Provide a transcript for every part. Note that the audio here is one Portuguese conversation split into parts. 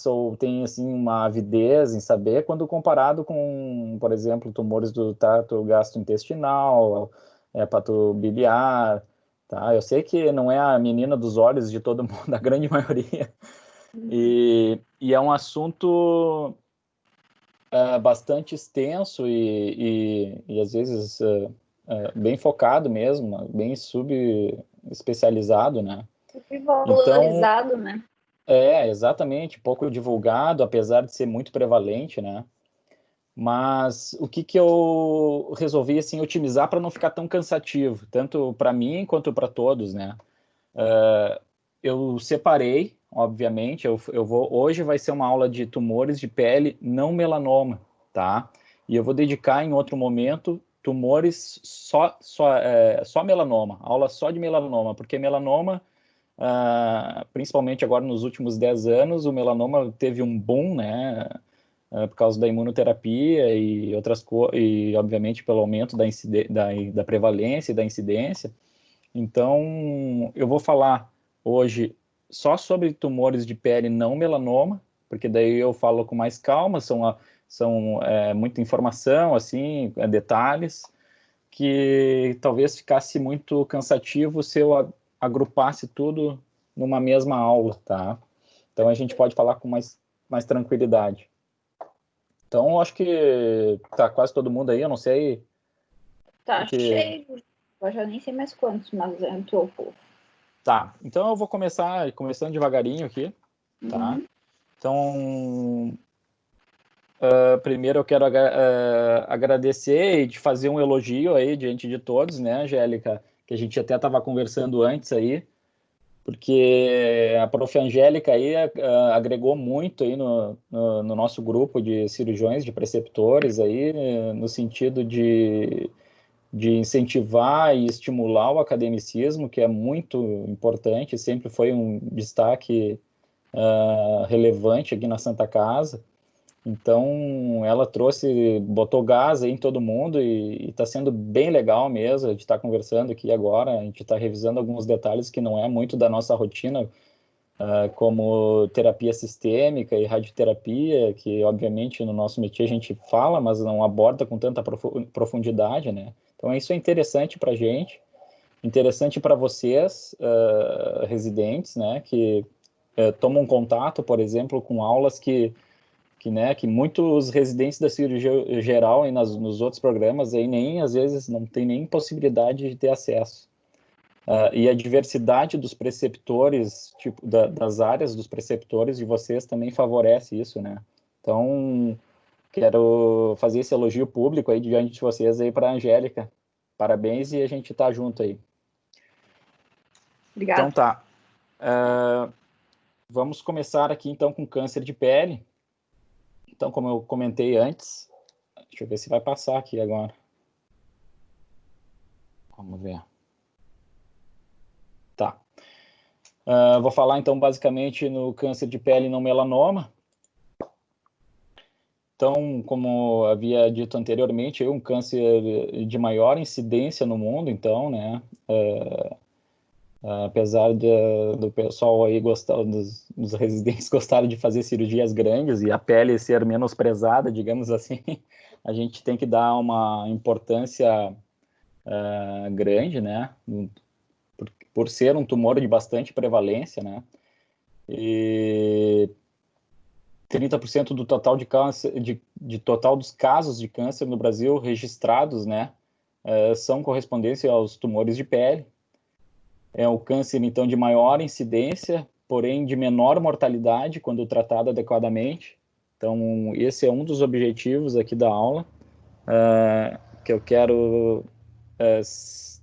ou tem assim uma avidez em saber quando comparado com, por exemplo, tumores do trato gastrointestinal, hepato biliar, tá? Eu sei que não é a menina dos olhos de todo mundo, da grande maioria, e é um assunto bastante extenso e às vezes bem focado mesmo, bem subespecializado, né? Então, Valorizado, né? exatamente, pouco divulgado, apesar de ser muito prevalente, né? Mas o que eu resolvi, assim, otimizar para não ficar tão cansativo, tanto para mim quanto para todos, né? Eu separei, obviamente, eu vou, hoje vai ser uma aula de tumores de pele não melanoma, tá? E eu vou dedicar em outro momento tumores só melanoma, aula só de melanoma, porque melanoma, principalmente agora nos últimos 10 anos, o melanoma teve um boom, né? Por causa da imunoterapia e outras coisas, e obviamente pelo aumento da prevalência e da incidência. Então, eu vou falar hoje só sobre tumores de pele não melanoma, porque daí eu falo com mais calma, são muita informação, assim, detalhes, que talvez ficasse muito cansativo se eu agrupasse tudo numa mesma aula, tá? Então, a gente pode falar com mais tranquilidade. Então, eu acho que tá quase todo mundo aí, eu não sei. Tá Porque... cheio. Eu já nem sei mais quantos, mas entrou o povo. Tá, então eu vou começando devagarinho aqui, tá? Então, primeiro eu quero agradecer e te fazer um elogio aí diante de todos, né, Angélica? Que a gente até estava conversando antes aí, porque a prof. Angélica aí agregou muito aí no nosso grupo de cirurgiões, de preceptores aí, no sentido de incentivar e estimular o academicismo, que é muito importante, sempre foi um destaque relevante aqui na Santa Casa. Então, ela botou gás aí em todo mundo e está sendo bem legal mesmo. A gente está conversando aqui agora, a gente está revisando alguns detalhes que não é muito da nossa rotina, como terapia sistêmica e radioterapia, que obviamente no nosso métier a gente fala, mas não aborda com tanta profundidade, né? Então, isso é interessante para a gente, interessante para vocês, residentes, né, que tomam contato, por exemplo, com aulas que muitos residentes da cirurgia geral e nos outros programas aí nem, às vezes, não tem nem possibilidade de ter acesso. E a diversidade dos preceptores, tipo, das áreas dos preceptores de vocês também favorece isso, né? Então, quero fazer esse elogio público aí diante de vocês aí para a Angélica. Parabéns e a gente tá junto aí. Obrigada. Então tá. Vamos começar aqui então com câncer de pele. Então, como eu comentei antes, deixa eu ver se vai passar aqui agora. Vamos ver. Tá. Vou falar então basicamente no câncer de pele não melanoma. Então, como havia dito anteriormente, é um câncer de maior incidência no mundo, então, né? Apesar do pessoal aí gostar, dos residentes gostarem de fazer cirurgias grandes e a pele ser menosprezada, digamos assim, a gente tem que dar uma importância grande, né? Por ser um tumor de bastante prevalência, né? E 30% do total de câncer, de total dos casos de câncer no Brasil registrados, né? São correspondentes aos tumores de pele. É o câncer, então, de maior incidência, porém de menor mortalidade quando tratado adequadamente. Então, esse é um dos objetivos aqui da aula, que eu quero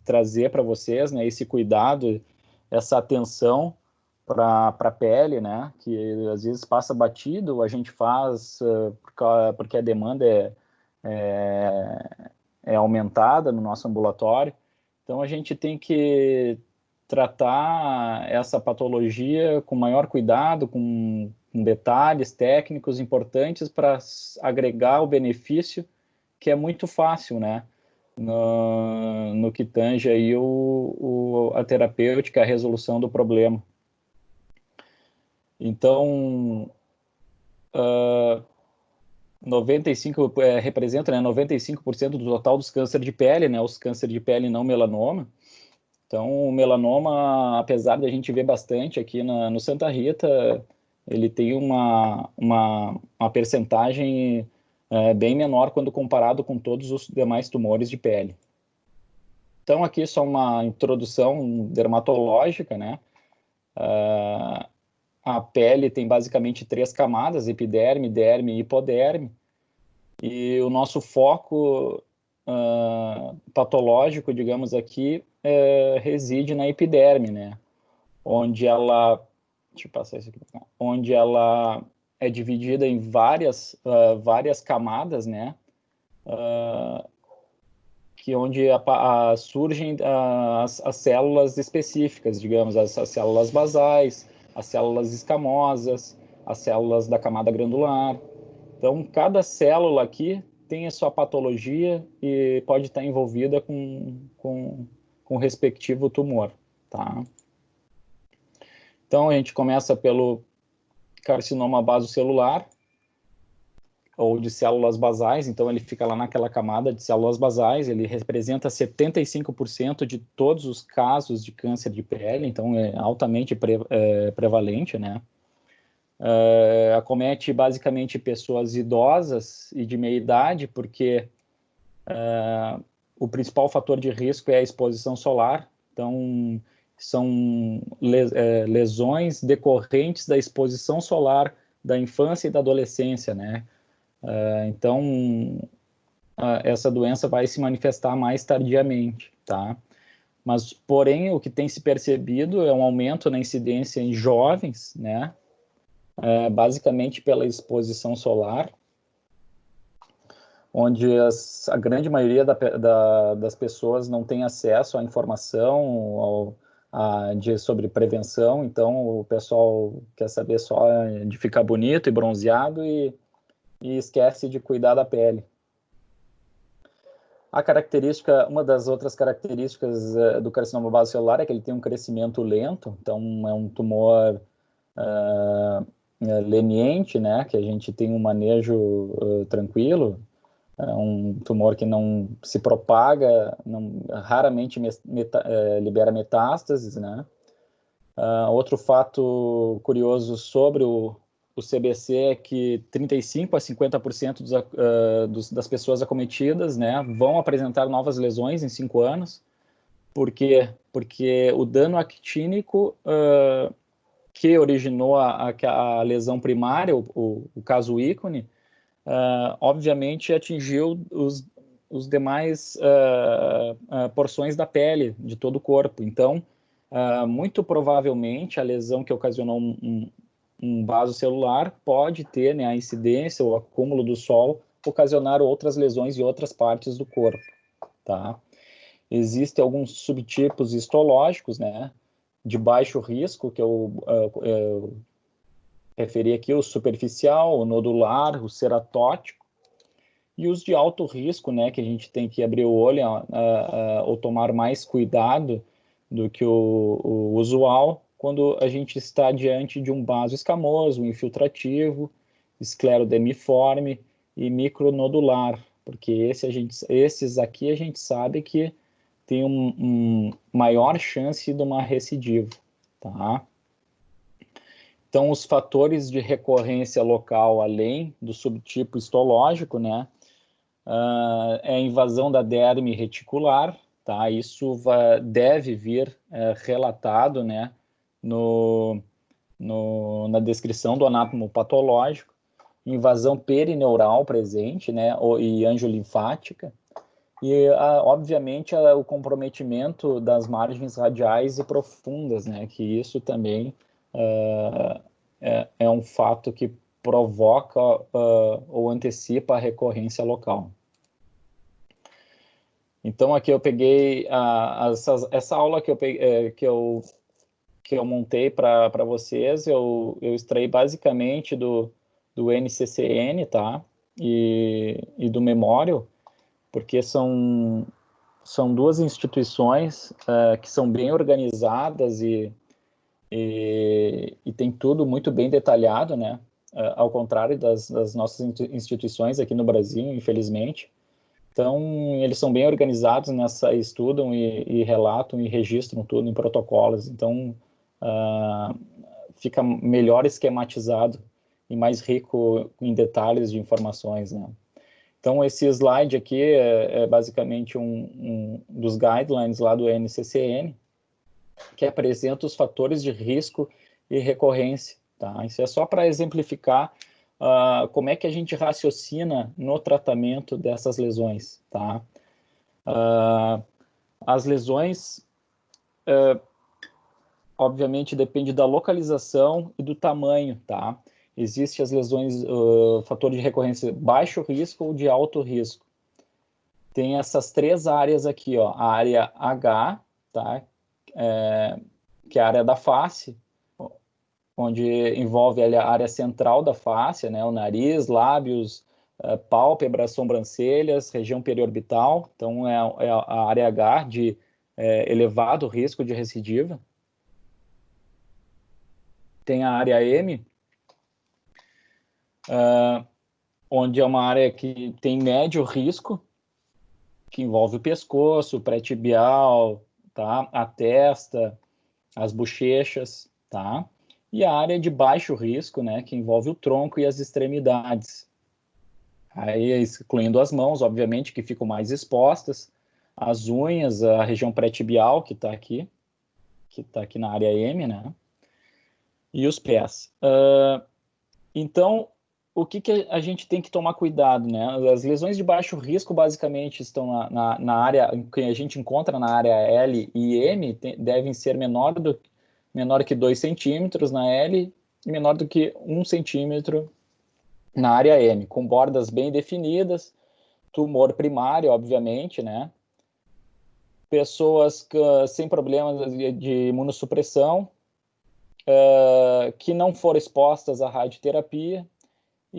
trazer para vocês, né? Esse cuidado, essa atenção para a pele, né? Que às vezes passa batido, a gente faz porque a demanda é aumentada no nosso ambulatório. Então, a gente tem que tratar essa patologia com maior cuidado, com detalhes técnicos importantes para agregar o benefício, que é muito fácil, né? No que tange aí a terapêutica, a resolução do problema. Então, representa, né, 95% do total dos cânceres de pele, né, os cânceres de pele não melanoma. Então, o melanoma, apesar de a gente ver bastante aqui no Santa Rita, ele tem uma percentagem bem menor quando comparado com todos os demais tumores de pele. Então, aqui só uma introdução dermatológica, né? A pele tem basicamente 3 camadas, epiderme, derme e hipoderme, e o nosso foco patológico, digamos aqui, reside na epiderme, né? Onde ela, deixa eu passar isso aqui, onde ela é dividida em várias camadas, né? Onde surgem as células específicas, digamos, as células basais, as células escamosas, as células da camada granular. Então, cada célula aqui tem a sua patologia e pode estar envolvida com o respectivo tumor, tá? Então, a gente começa pelo carcinoma basocelular, ou de células basais. Então, ele fica lá naquela camada de células basais, ele representa 75% de todos os casos de câncer de pele, então é altamente prevalente, né? Acomete basicamente pessoas idosas e de meia idade, porque o principal fator de risco é a exposição solar. Então, são lesões decorrentes da exposição solar da infância e da adolescência, né? Então, essa doença vai se manifestar mais tardiamente, tá? Mas, porém, o que tem se percebido é um aumento na incidência em jovens, né? Basicamente pela exposição solar, onde a grande maioria das pessoas não tem acesso à informação sobre prevenção. Então, o pessoal quer saber só de ficar bonito e bronzeado e esquece de cuidar da pele. Uma das outras características do carcinoma basocelular é que ele tem um crescimento lento, então é um tumor leniente, né, que a gente tem um manejo tranquilo, é um tumor que não se propaga, raramente libera metástases, né. Outro fato curioso sobre o CBC é que 35% a 50% das pessoas acometidas, né, vão apresentar novas lesões em 5 anos. Por quê? Porque o dano actínico que originou a lesão primária, o caso ícone, obviamente atingiu os demais porções da pele, de todo o corpo. Então, muito provavelmente, a lesão que ocasionou um vaso celular pode ter, né, a incidência ou acúmulo do sol ocasionar outras lesões em outras partes do corpo, tá? Existem alguns subtipos histológicos, né, de baixo risco, que eu referi aqui, o superficial, o nodular, o ceratótico, e os de alto risco, né, que a gente tem que abrir o olho ou tomar mais cuidado do que o usual, quando a gente está diante de um vaso escamoso, infiltrativo, esclerodemiforme e micronodular, porque esses aqui a gente sabe que tem maior chance de uma recidiva, tá? Então, os fatores de recorrência local, além do subtipo histológico, né, é a invasão da derme reticular, tá? Isso deve vir relatado, né, na descrição do anátomo patológico, invasão perineural presente, né, e angiolinfática, e, obviamente, o comprometimento das margens radiais e profundas, né, que isso também é um fato que provoca ou antecipa a recorrência local. Então, aqui eu peguei essa aula que eu montei para vocês, eu extraí basicamente do NCCN, tá? E do Memorial, porque são duas instituições que são bem organizadas e tem tudo muito bem detalhado, né? ao contrário das nossas instituições aqui no Brasil, infelizmente. Então, eles são bem organizados nessa, estudam e relatam e registram tudo em protocolos. Então, fica melhor esquematizado e mais rico em detalhes de informações, né? Então, esse slide aqui é basicamente um dos guidelines lá do NCCN, que apresenta os fatores de risco e recorrência, tá? Isso é só para exemplificar como é que a gente raciocina no tratamento dessas lesões, tá? As lesões, obviamente, depende da localização e do tamanho, tá? Existem as lesões, fator de recorrência baixo risco ou de alto risco. Tem essas 3 áreas aqui, ó, a área H, tá? Que é a área da face, onde envolve a área central da face, né? O nariz, lábios, pálpebras, sobrancelhas, região periorbital. Então, é a área H de elevado risco de recidiva. Tem a área M, onde é uma área que tem médio risco, que envolve o pescoço, o pré-tibial, tá? A testa, as bochechas, tá? E a área de baixo risco, né? Que envolve o tronco e as extremidades. Aí, excluindo as mãos, obviamente, que ficam mais expostas, as unhas, a região pré-tibial, que está aqui na área M, né? E os pés. Então, o que a gente tem que tomar cuidado, né? As lesões de baixo risco, basicamente, estão na área que a gente encontra na área L e M, devem ser menor que 2 centímetros na L e menor do que 1 centímetro na área M, com bordas bem definidas, tumor primário, obviamente, né? Pessoas sem problemas de imunossupressão, que não foram expostas à radioterapia,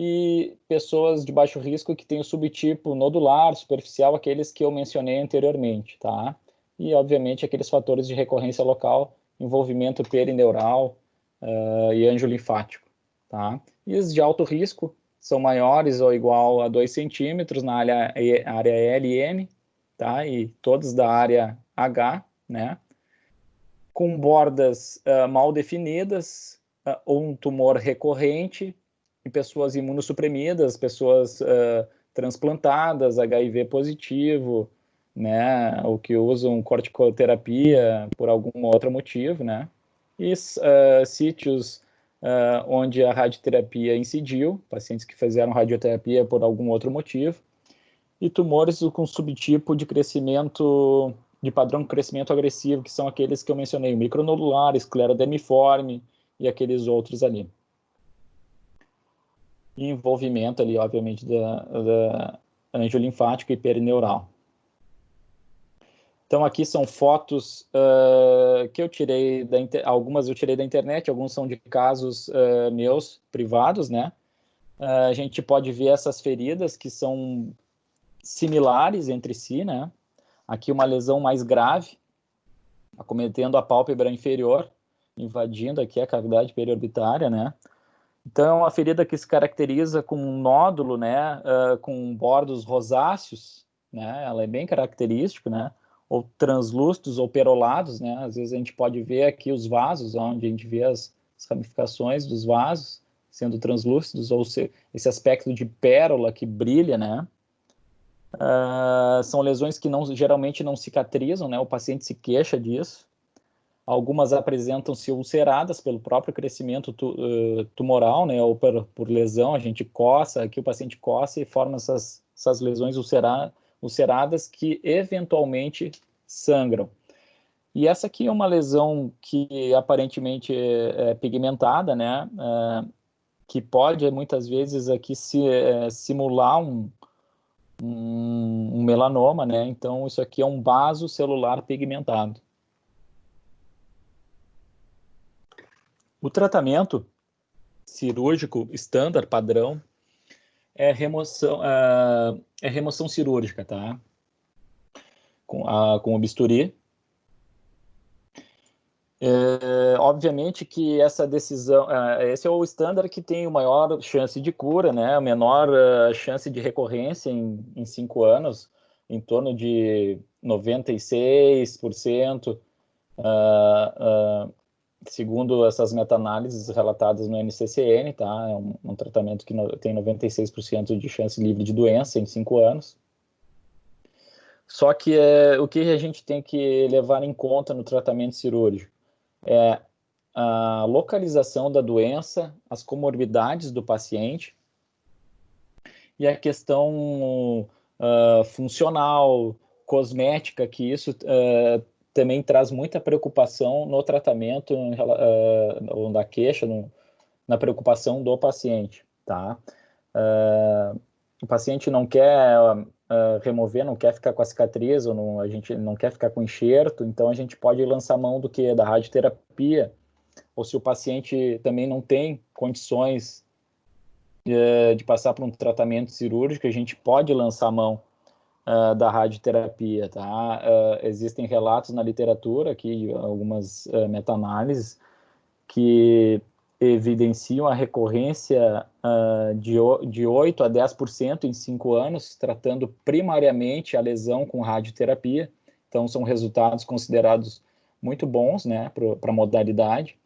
e pessoas de baixo risco que têm o subtipo nodular, superficial, aqueles que eu mencionei anteriormente, tá? E, obviamente, aqueles fatores de recorrência local, envolvimento perineural e angiolinfático, tá? E os de alto risco são maiores ou igual a 2 centímetros na área L e M, tá? E todos da área H, né? Com bordas mal definidas, ou um tumor recorrente, em pessoas imunossuprimidas, pessoas transplantadas, HIV positivo, né, ou que usam corticoterapia por algum outro motivo, né, e sítios onde a radioterapia incidiu, pacientes que fizeram radioterapia por algum outro motivo, e tumores com subtipo de crescimento, de padrão de crescimento agressivo, que são aqueles que eu mencionei, micronodular, esclerodermiforme e aqueles outros ali. E envolvimento ali, obviamente, da angiolinfático e perineural. Então, aqui são fotos que eu tirei, algumas eu tirei da internet, alguns são de casos meus, privados, né? A gente pode ver essas feridas que são similares entre si, né? Aqui uma lesão mais grave, acometendo a pálpebra inferior, invadindo aqui a cavidade periorbitária, né? Então, é uma ferida que se caracteriza com um nódulo, né, com bordos rosáceos, né? Ela é bem característica, né? Ou translúcidos ou perolados, né? Às vezes a gente pode ver aqui os vasos, onde a gente vê as ramificações dos vasos sendo translúcidos, ou esse aspecto de pérola que brilha, né? São lesões que geralmente não cicatrizam, né? O paciente se queixa disso. Algumas apresentam-se ulceradas pelo próprio crescimento tumoral, né? Ou por lesão, a gente coça, aqui o paciente coça e forma essas lesões ulceradas que eventualmente sangram. E essa aqui é uma lesão que aparentemente é pigmentada, né? Que pode muitas vezes aqui simular um melanoma, né? Então, isso aqui é um vaso celular pigmentado. O tratamento cirúrgico estándar, padrão, é remoção cirúrgica, tá? Com o bisturi. Obviamente que essa decisão, esse é o estándar que tem o maior chance de cura, né? A menor chance de recorrência em 5 anos, em torno de 96%, segundo essas meta-análises relatadas no NCCN, tá? É um tratamento que tem 96% de chance livre de doença em 5 anos. Só que o que a gente tem que levar em conta no tratamento cirúrgico é a localização da doença, as comorbidades do paciente e a questão funcional, cosmética, que isso também traz muita preocupação no tratamento ou na queixa, na preocupação do paciente, tá? O paciente não quer remover, não quer ficar com a cicatriz, ou não, a gente não quer ficar com enxerto, então a gente pode lançar mão do que? Da radioterapia, ou se o paciente também não tem condições de passar por um tratamento cirúrgico, a gente pode lançar mão da radioterapia, tá? Existem relatos na literatura, aqui, algumas meta-análises, que evidenciam a recorrência de 8 a 10% em 5 anos, tratando primariamente a lesão com radioterapia. Então, são resultados considerados muito bons, né, para a modalidade.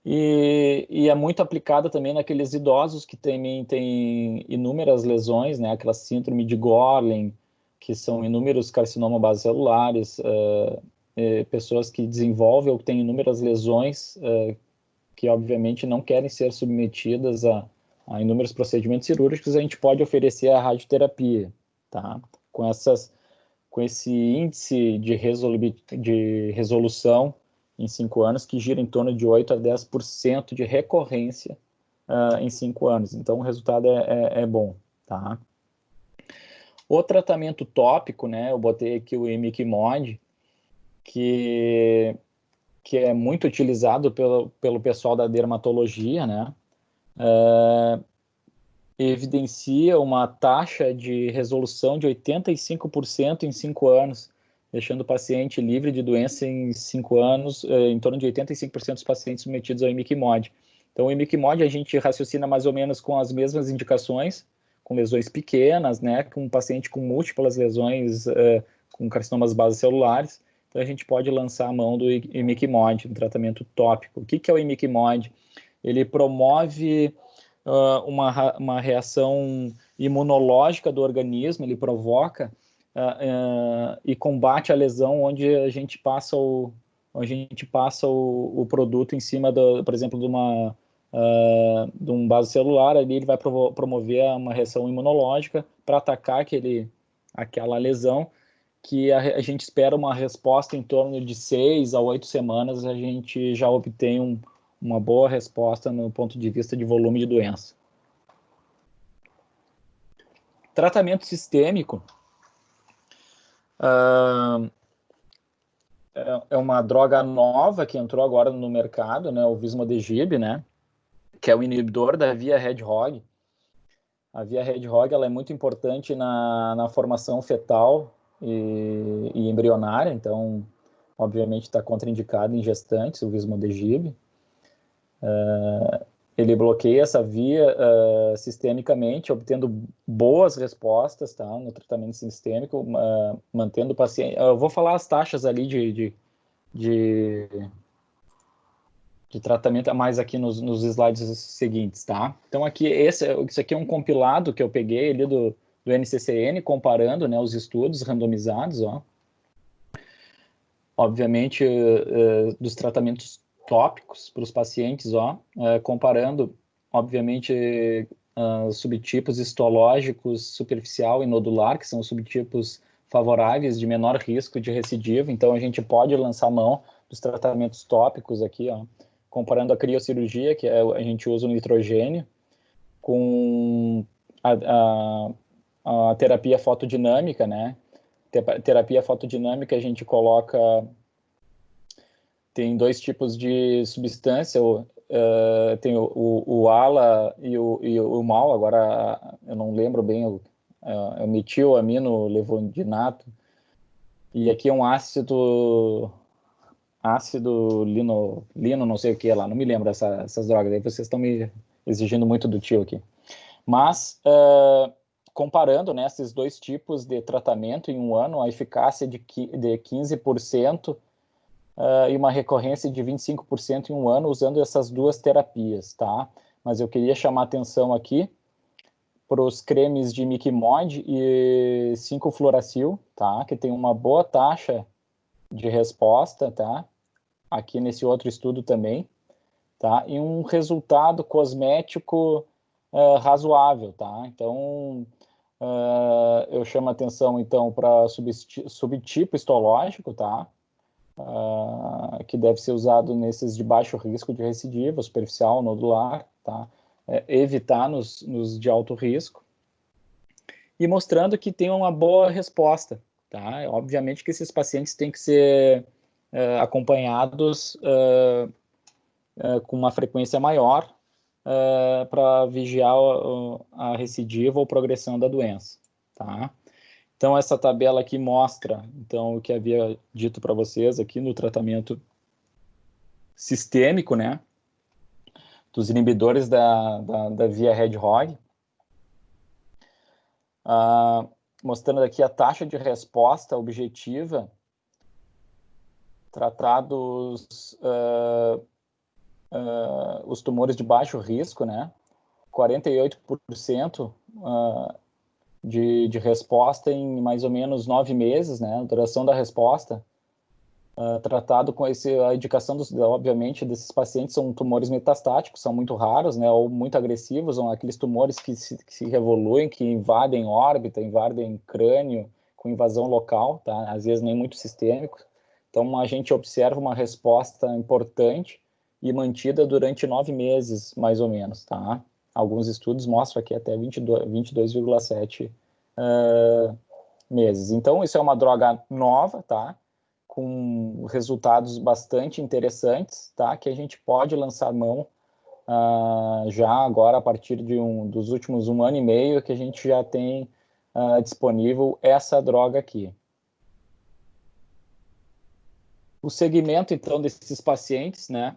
E é muito aplicada também naqueles idosos que também têm inúmeras lesões, né? Aquela síndrome de Gorlin, que são inúmeros carcinomas basocelulares, pessoas que desenvolvem ou têm inúmeras lesões que, obviamente, não querem ser submetidas a inúmeros procedimentos cirúrgicos, a gente pode oferecer a radioterapia, tá? Com esse índice de resolução em 5 anos, que gira em torno de 8 a 10% de recorrência em 5 anos. Então, o resultado é bom, tá? O tratamento tópico, né? Eu botei aqui o imiquimod, que é muito utilizado pelo pessoal da dermatologia, né? Evidencia uma taxa de resolução de 85% em 5 anos, deixando o paciente livre de doença em 5 anos, em torno de 85% dos pacientes submetidos ao imiquimod. Então, o imiquimod a gente raciocina mais ou menos com as mesmas indicações, com lesões pequenas, né, com um paciente com múltiplas lesões, com carcinomas basocelulares. Então, a gente pode lançar a mão do imiquimod, um tratamento tópico. O que é o imiquimod? Ele promove uma reação imunológica do organismo, ele provoca e combate a lesão onde a gente passa o produto em cima, por exemplo, de um vaso celular, ali ele vai promover uma reação imunológica para atacar aquela lesão, que a gente espera uma resposta em torno de 6 a 8 semanas, a gente já obtém uma boa resposta no ponto de vista de volume de doença. Tratamento sistêmico é uma droga nova que entrou agora no mercado, né, o Vismodegib, né, que é o inibidor da via Hedgehog. A via Hedgehog ela é muito importante na formação fetal e embrionária, então, obviamente, está contraindicado em gestantes, o Vismodegib. Ele bloqueia essa via sistemicamente, obtendo boas respostas, tá, no tratamento sistêmico, mantendo o paciente. Eu vou falar as taxas ali de tratamento mais aqui nos slides seguintes, tá? Então, aqui, isso aqui é um compilado que eu peguei ali do NCCN, comparando, né, os estudos randomizados, ó. Obviamente, dos tratamentos tópicos para os pacientes, ó, comparando, obviamente, subtipos histológicos superficial e nodular, que são os subtipos favoráveis de menor risco de recidiva. Então, a gente pode lançar mão dos tratamentos tópicos aqui, ó, comparando a criocirurgia, que a gente usa o nitrogênio, com a terapia fotodinâmica, né? Terapia fotodinâmica a gente coloca, tem 2 tipos de substância, tem o ALA e o MAL, agora eu não lembro bem, é o metilamino levondinato, e aqui é um ácido ácido lino, não sei o que lá, não me lembro essas drogas, aí vocês estão me exigindo muito do tio aqui. Mas, comparando, né, esses dois tipos de tratamento em um ano, a eficácia de 15% e uma recorrência de 25% em um ano usando essas duas terapias, tá? Mas eu queria chamar atenção aqui para os cremes de Miquimod e 5-fluoracil, tá? Que tem uma boa taxa de resposta, tá? Aqui nesse outro estudo também, tá? E um resultado cosmético razoável, tá? Então, eu chamo atenção, então, para subtipo histológico, tá? Que deve ser usado nesses de baixo risco de recidiva, superficial, nodular, tá? Evitar nos de alto risco. E mostrando que tem uma boa resposta, tá? Obviamente que esses pacientes têm que ser acompanhados com uma frequência maior para vigiar a recidiva ou progressão da doença, tá? Então, essa tabela aqui mostra, então, o que havia dito para vocês aqui no tratamento sistêmico, né, dos inibidores da via Hedgehog, mostrando aqui a taxa de resposta objetiva, tratados os tumores de baixo risco, né, 48% de resposta em mais ou menos 9 meses, né, a duração da resposta, tratado com a indicação, obviamente, desses pacientes são tumores metastáticos, são muito raros, né, ou muito agressivos, são aqueles tumores que se revoluem, que invadem órbita, invadem crânio, com invasão local, tá, às vezes nem muito sistêmico. Então, a gente observa uma resposta importante e mantida durante 9 meses, mais ou menos, tá? Alguns estudos mostram aqui até 22,7 meses. Então, isso é uma droga nova, tá? Com resultados bastante interessantes, tá? Que a gente pode lançar mão já agora, a partir dos últimos 1 ano e meio, que a gente já tem disponível essa droga aqui. O segmento, então, desses pacientes, né?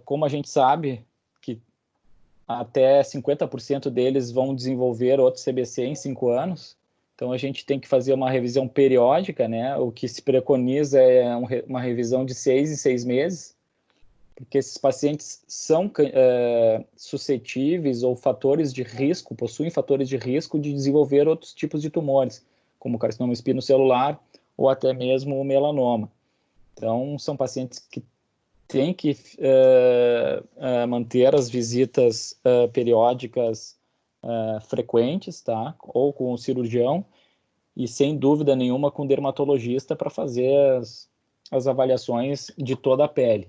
Como a gente sabe que até 50% deles vão desenvolver outro CBC em 5 anos, então a gente tem que fazer uma revisão periódica, né? O que se preconiza é uma revisão de 6 em 6 meses, porque esses pacientes são suscetíveis ou fatores de risco, possuem fatores de risco de desenvolver outros tipos de tumores, como carcinoma espinocelular ou até mesmo o melanoma. Então, são pacientes que têm que manter as visitas periódicas frequentes, tá? Ou com o cirurgião, e sem dúvida nenhuma com o dermatologista para fazer as avaliações de toda a pele.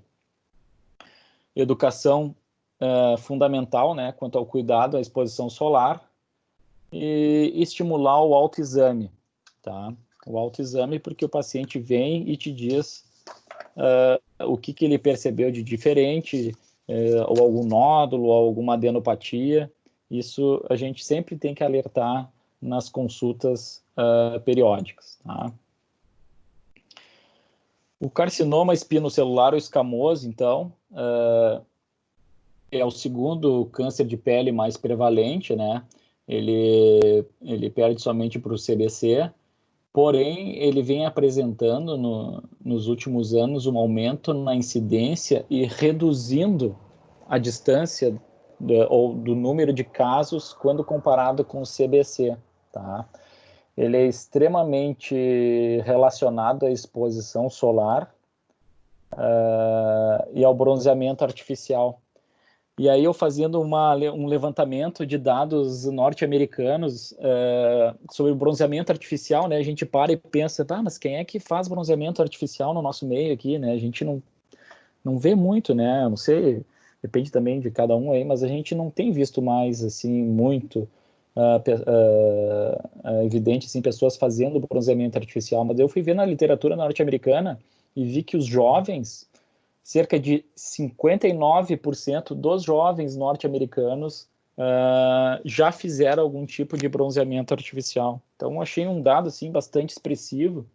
Educação fundamental, né, quanto ao cuidado à exposição solar, e estimular o autoexame, tá? O autoexame, porque o paciente vem e te diz o que ele percebeu de diferente, ou algum nódulo, ou alguma adenopatia. Isso a gente sempre tem que alertar nas consultas periódicas, tá? O carcinoma espinocelular ou escamoso, então, é o segundo câncer de pele mais prevalente, né? Ele perde somente para o CBC, porém, ele vem apresentando nos últimos anos um aumento na incidência e reduzindo a distância do número de casos quando comparado com o CBC, tá? Ele é extremamente relacionado à exposição solar e ao bronzeamento artificial. E aí eu fazendo um levantamento de dados norte-americanos sobre o bronzeamento artificial, né? A gente para e pensa, mas quem é que faz bronzeamento artificial no nosso meio aqui, né? A gente não vê muito, né? Não sei, depende também de cada um aí, mas a gente não tem visto mais, assim, muito evidente, assim, pessoas fazendo bronzeamento artificial. Mas eu fui ver na literatura norte-americana e vi que os jovens, cerca de 59% dos jovens norte-americanos já fizeram algum tipo de bronzeamento artificial. Então, achei um dado assim, bastante expressivo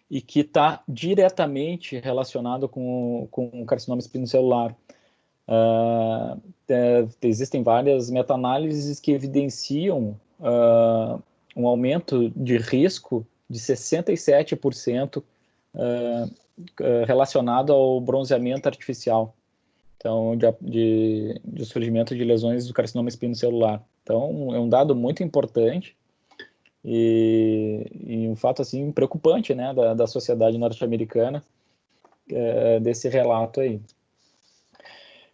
e que está diretamente relacionado com o carcinoma espinocelular. Existem várias meta-análises que evidenciam um aumento de risco de 67% relacionado ao bronzeamento artificial, então de surgimento de lesões do carcinoma espinocelular. Então, é um dado muito importante e um fato assim preocupante, né, da sociedade norte-americana, desse relato aí.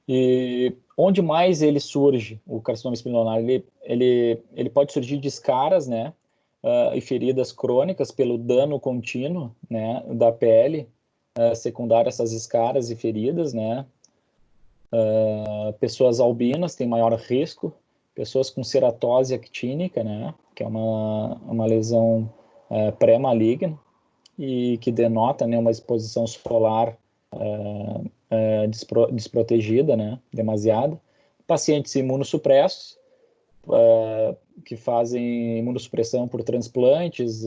E onde mais ele surge, o carcinoma espinocelular? Ele pode surgir de escaras, né, e feridas crônicas pelo dano contínuo, né, da pele, secundário a essas escaras e feridas, né. Pessoas albinas têm maior risco, pessoas com ceratose actínica, né, que é uma lesão pré-maligna e que denota, né, uma exposição solar desprotegida, né, demasiada. Pacientes imunossupressos, que fazem imunossupressão por transplantes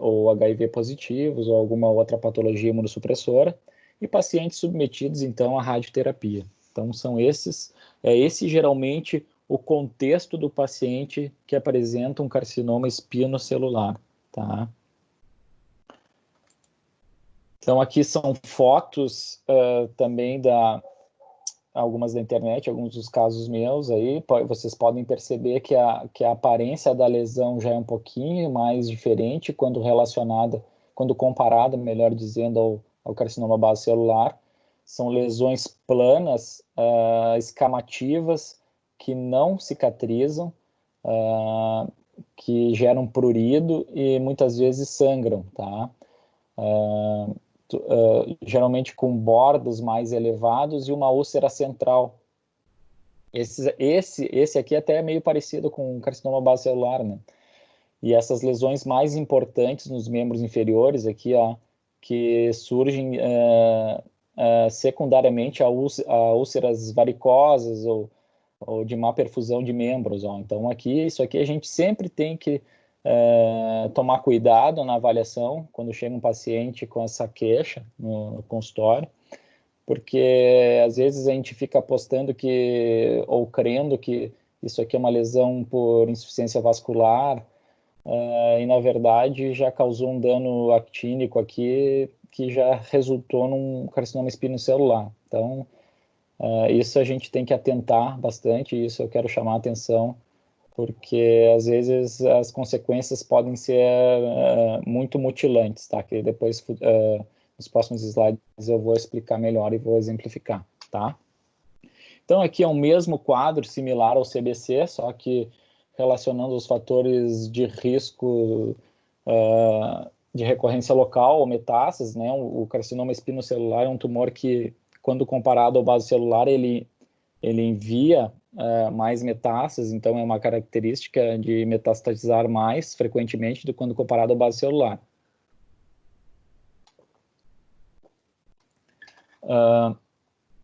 ou HIV positivos ou alguma outra patologia imunossupressora, e pacientes submetidos, então, à radioterapia. Então, são esse geralmente o contexto do paciente que apresenta um carcinoma espinocelular, tá? Então, aqui são fotos também algumas da internet, alguns dos casos meus aí. Vocês podem perceber que a aparência da lesão já é um pouquinho mais diferente quando comparada, melhor dizendo, ao carcinoma base celular. São lesões planas, escamativas, que não cicatrizam, que geram prurido e muitas vezes sangram, tá? Geralmente com bordos mais elevados e uma úlcera central. Esse aqui até é meio parecido com o carcinoma base celular, né? E essas lesões mais importantes nos membros inferiores aqui, ó, que surgem secundariamente a úlceras varicosas ou de má perfusão de membros, ó. Então isso aqui a gente sempre tem que tomar cuidado na avaliação quando chega um paciente com essa queixa no consultório, porque às vezes a gente fica apostando ou crendo que isso aqui é uma lesão por insuficiência vascular, e na verdade já causou um dano actínico aqui que já resultou num carcinoma espinocelular. Então, isso a gente tem que atentar bastante, isso eu quero chamar a atenção, porque às vezes as consequências podem ser muito mutilantes, tá? Que depois, nos próximos slides, eu vou explicar melhor e vou exemplificar, tá? Então, aqui é o mesmo quadro similar ao CBC, só que relacionando os fatores de risco de recorrência local ou metástases, né? O carcinoma espinocelular é um tumor que, quando comparado ao basocelular, ele envia mais metástases, então é uma característica de metastatizar mais frequentemente do que quando comparado ao basocelular.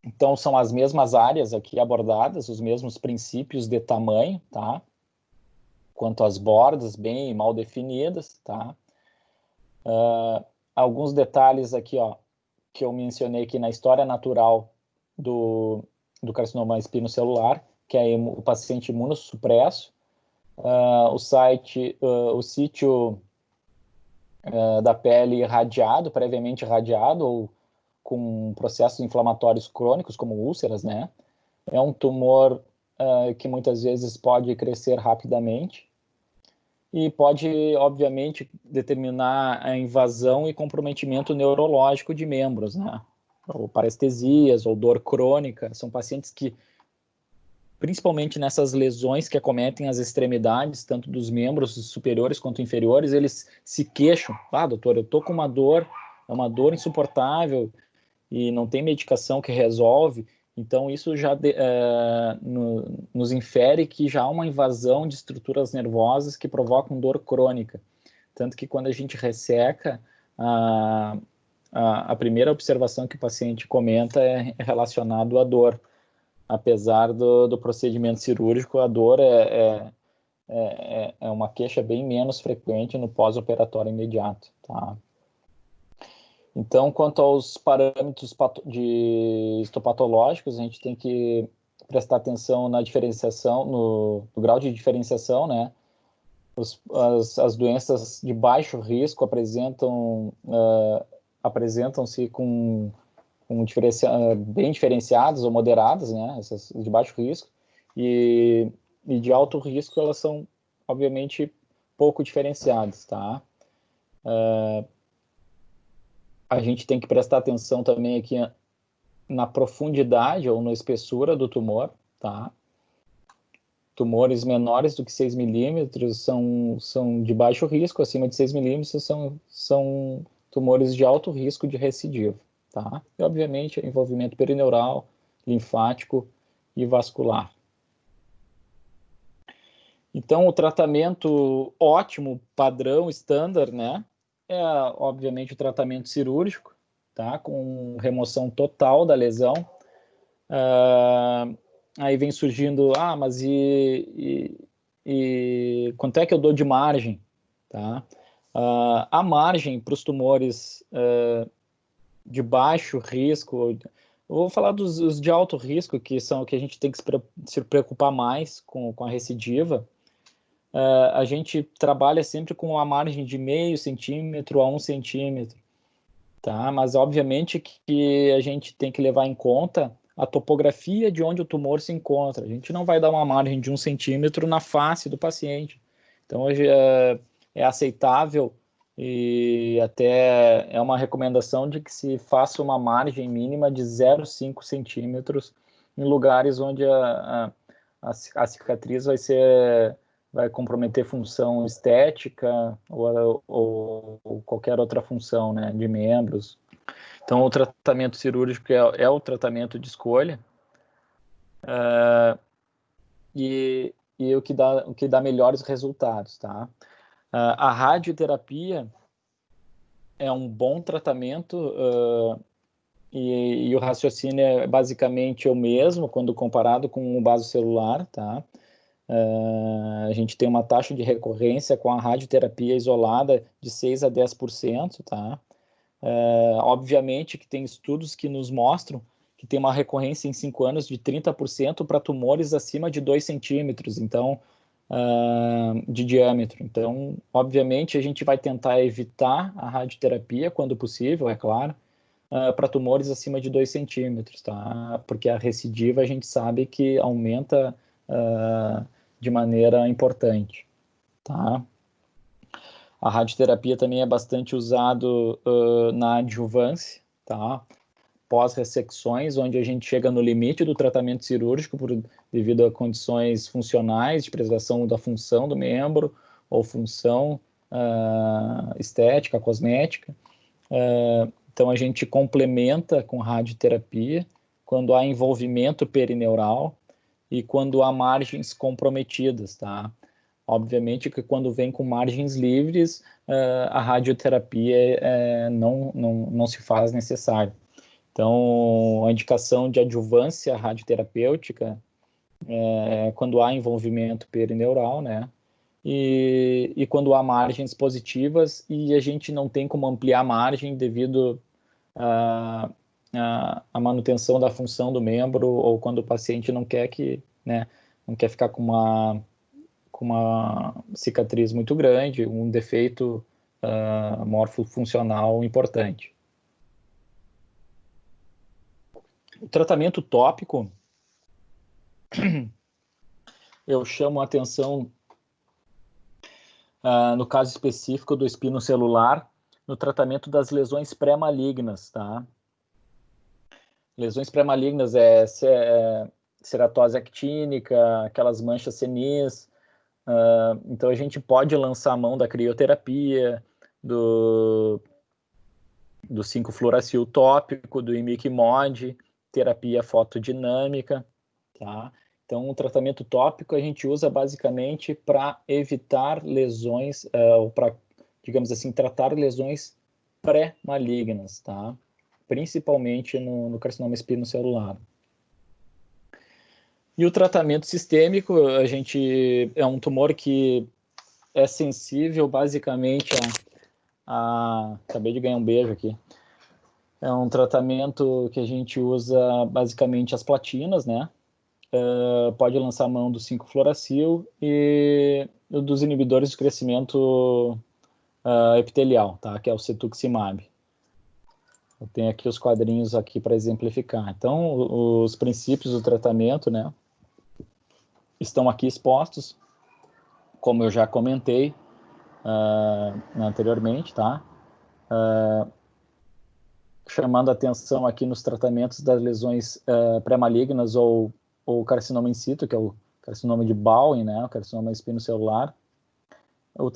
Então, são as mesmas áreas aqui abordadas, os mesmos princípios de tamanho, tá? Quanto às bordas bem mal definidas, tá? Alguns detalhes aqui, ó, que eu mencionei aqui na história natural do carcinoma espinocelular, que é o paciente imunossupresso, o sítio da pele irradiado, previamente irradiado, ou com processos inflamatórios crônicos, como úlceras, né? É um tumor que muitas vezes pode crescer rapidamente e pode, obviamente, determinar a invasão e comprometimento neurológico de membros, né? Ou parestesias, ou dor crônica. São pacientes que, principalmente nessas lesões que acometem as extremidades, tanto dos membros superiores quanto inferiores, eles se queixam. Ah, doutor, eu tô com uma dor, é uma dor insuportável e não tem medicação que resolve. Então, isso já nos infere que já há uma invasão de estruturas nervosas que provocam dor crônica. Tanto que quando a gente resseca, a primeira observação que o paciente comenta é relacionado à dor. Apesar do procedimento cirúrgico, a dor é uma queixa bem menos frequente no pós-operatório imediato, tá? Então, quanto aos parâmetros de histopatológicos, a gente tem que prestar atenção na diferenciação, no grau de diferenciação, né? As doenças de baixo risco apresentam-se bem diferenciadas ou moderadas, né? Essas de baixo risco, e de alto risco elas são, obviamente, pouco diferenciadas, tá? A gente tem que prestar atenção também aqui na profundidade ou na espessura do tumor, tá? Tumores menores do que 6 milímetros são de baixo risco, acima de 6 milímetros são tumores de alto risco de recidiva, tá? E, obviamente, envolvimento perineural, linfático e vascular. Então, o tratamento ótimo, padrão, standard, né? É, obviamente, o tratamento cirúrgico, tá? Com remoção total da lesão. Aí vem surgindo, mas quanto é que eu dou de margem, tá? A margem para os tumores de baixo risco, eu vou falar dos de alto risco, que são que a gente tem que se preocupar mais com a recidiva. A gente trabalha sempre com uma margem de 0,5 centímetro a 1 centímetro, tá? Mas obviamente que a gente tem que levar em conta a topografia de onde o tumor se encontra. A gente não vai dar uma margem de 1 centímetro na face do paciente. Então, hoje é aceitável e até é uma recomendação de que se faça uma margem mínima de 0,5 centímetros em lugares onde a cicatriz vai comprometer função estética ou qualquer outra função, né, de membros. Então, o tratamento cirúrgico é o tratamento de escolha e o que dá melhores resultados, tá? A radioterapia é um bom tratamento e o raciocínio é basicamente o mesmo quando comparado com o vasocelular, tá? A gente tem uma taxa de recorrência com a radioterapia isolada de 6 a 10%, tá? Obviamente que tem estudos que nos mostram que tem uma recorrência em 5 anos de 30% para tumores acima de 2 centímetros, então, de diâmetro. Então, obviamente, a gente vai tentar evitar a radioterapia quando possível, é claro, para tumores acima de 2 centímetros, tá? Porque a recidiva a gente sabe que aumenta de maneira importante, tá? A radioterapia também é bastante usado na adjuvância, tá? Pós-ressecções, onde a gente chega no limite do tratamento cirúrgico devido a condições funcionais de preservação da função do membro ou função estética, cosmética. Então, a gente complementa com radioterapia quando há envolvimento perineural e quando há margens comprometidas, tá? Obviamente que quando vem com margens livres, a radioterapia não se faz necessário. Então, a indicação de adjuvância radioterapêutica é quando há envolvimento perineural, né? E quando há margens positivas e a gente não tem como ampliar a margem devido à manutenção da função do membro ou quando o paciente não quer não quer ficar com uma cicatriz muito grande, um defeito morfofuncional importante. O tratamento tópico, eu chamo a atenção no caso específico do espino celular, no tratamento das lesões pré-malignas, tá? Lesões pré-malignas é ceratose actínica, aquelas manchas senis. Então a gente pode lançar a mão da crioterapia, do 5-fluoracil tópico, do imiquimod, terapia fotodinâmica, tá? Então, o tratamento tópico a gente usa basicamente para evitar lesões, ou para, digamos assim, tratar lesões pré-malignas, tá? Principalmente no carcinoma espinocelular. E o tratamento sistêmico, é um tumor que é sensível basicamente acabei de ganhar um beijo aqui. É um tratamento que a gente usa basicamente as platinas, né? Pode lançar mão do 5-fluoracil e dos inibidores de crescimento epitelial, tá? Que é o cetuximab. Eu tenho aqui os quadrinhos aqui para exemplificar. Então, os princípios do tratamento, né, estão aqui expostos, como eu já comentei anteriormente, tá? Chamando a atenção aqui nos tratamentos das lesões pré-malignas ou carcinoma in situ, que é o carcinoma de Bowen, né, o carcinoma espinocelular.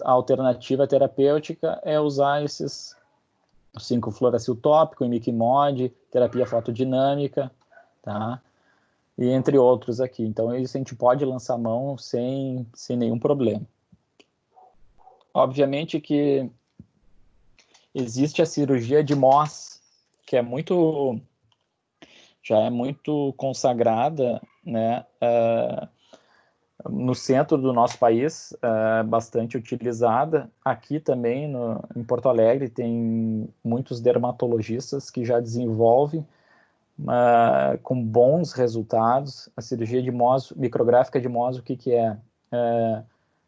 A alternativa terapêutica é usar esses 5-fluoracil tópico, imiquimod, terapia fotodinâmica, tá? E entre outros aqui. Então, isso a gente pode lançar mão sem nenhum problema. Obviamente que existe a cirurgia de Mohs, que já é muito consagrada, né? No centro do nosso país, bastante utilizada. Aqui também, em Porto Alegre, tem muitos dermatologistas que já desenvolvem com bons resultados. A cirurgia de Mohs, micrográfica de Mohs, o que é?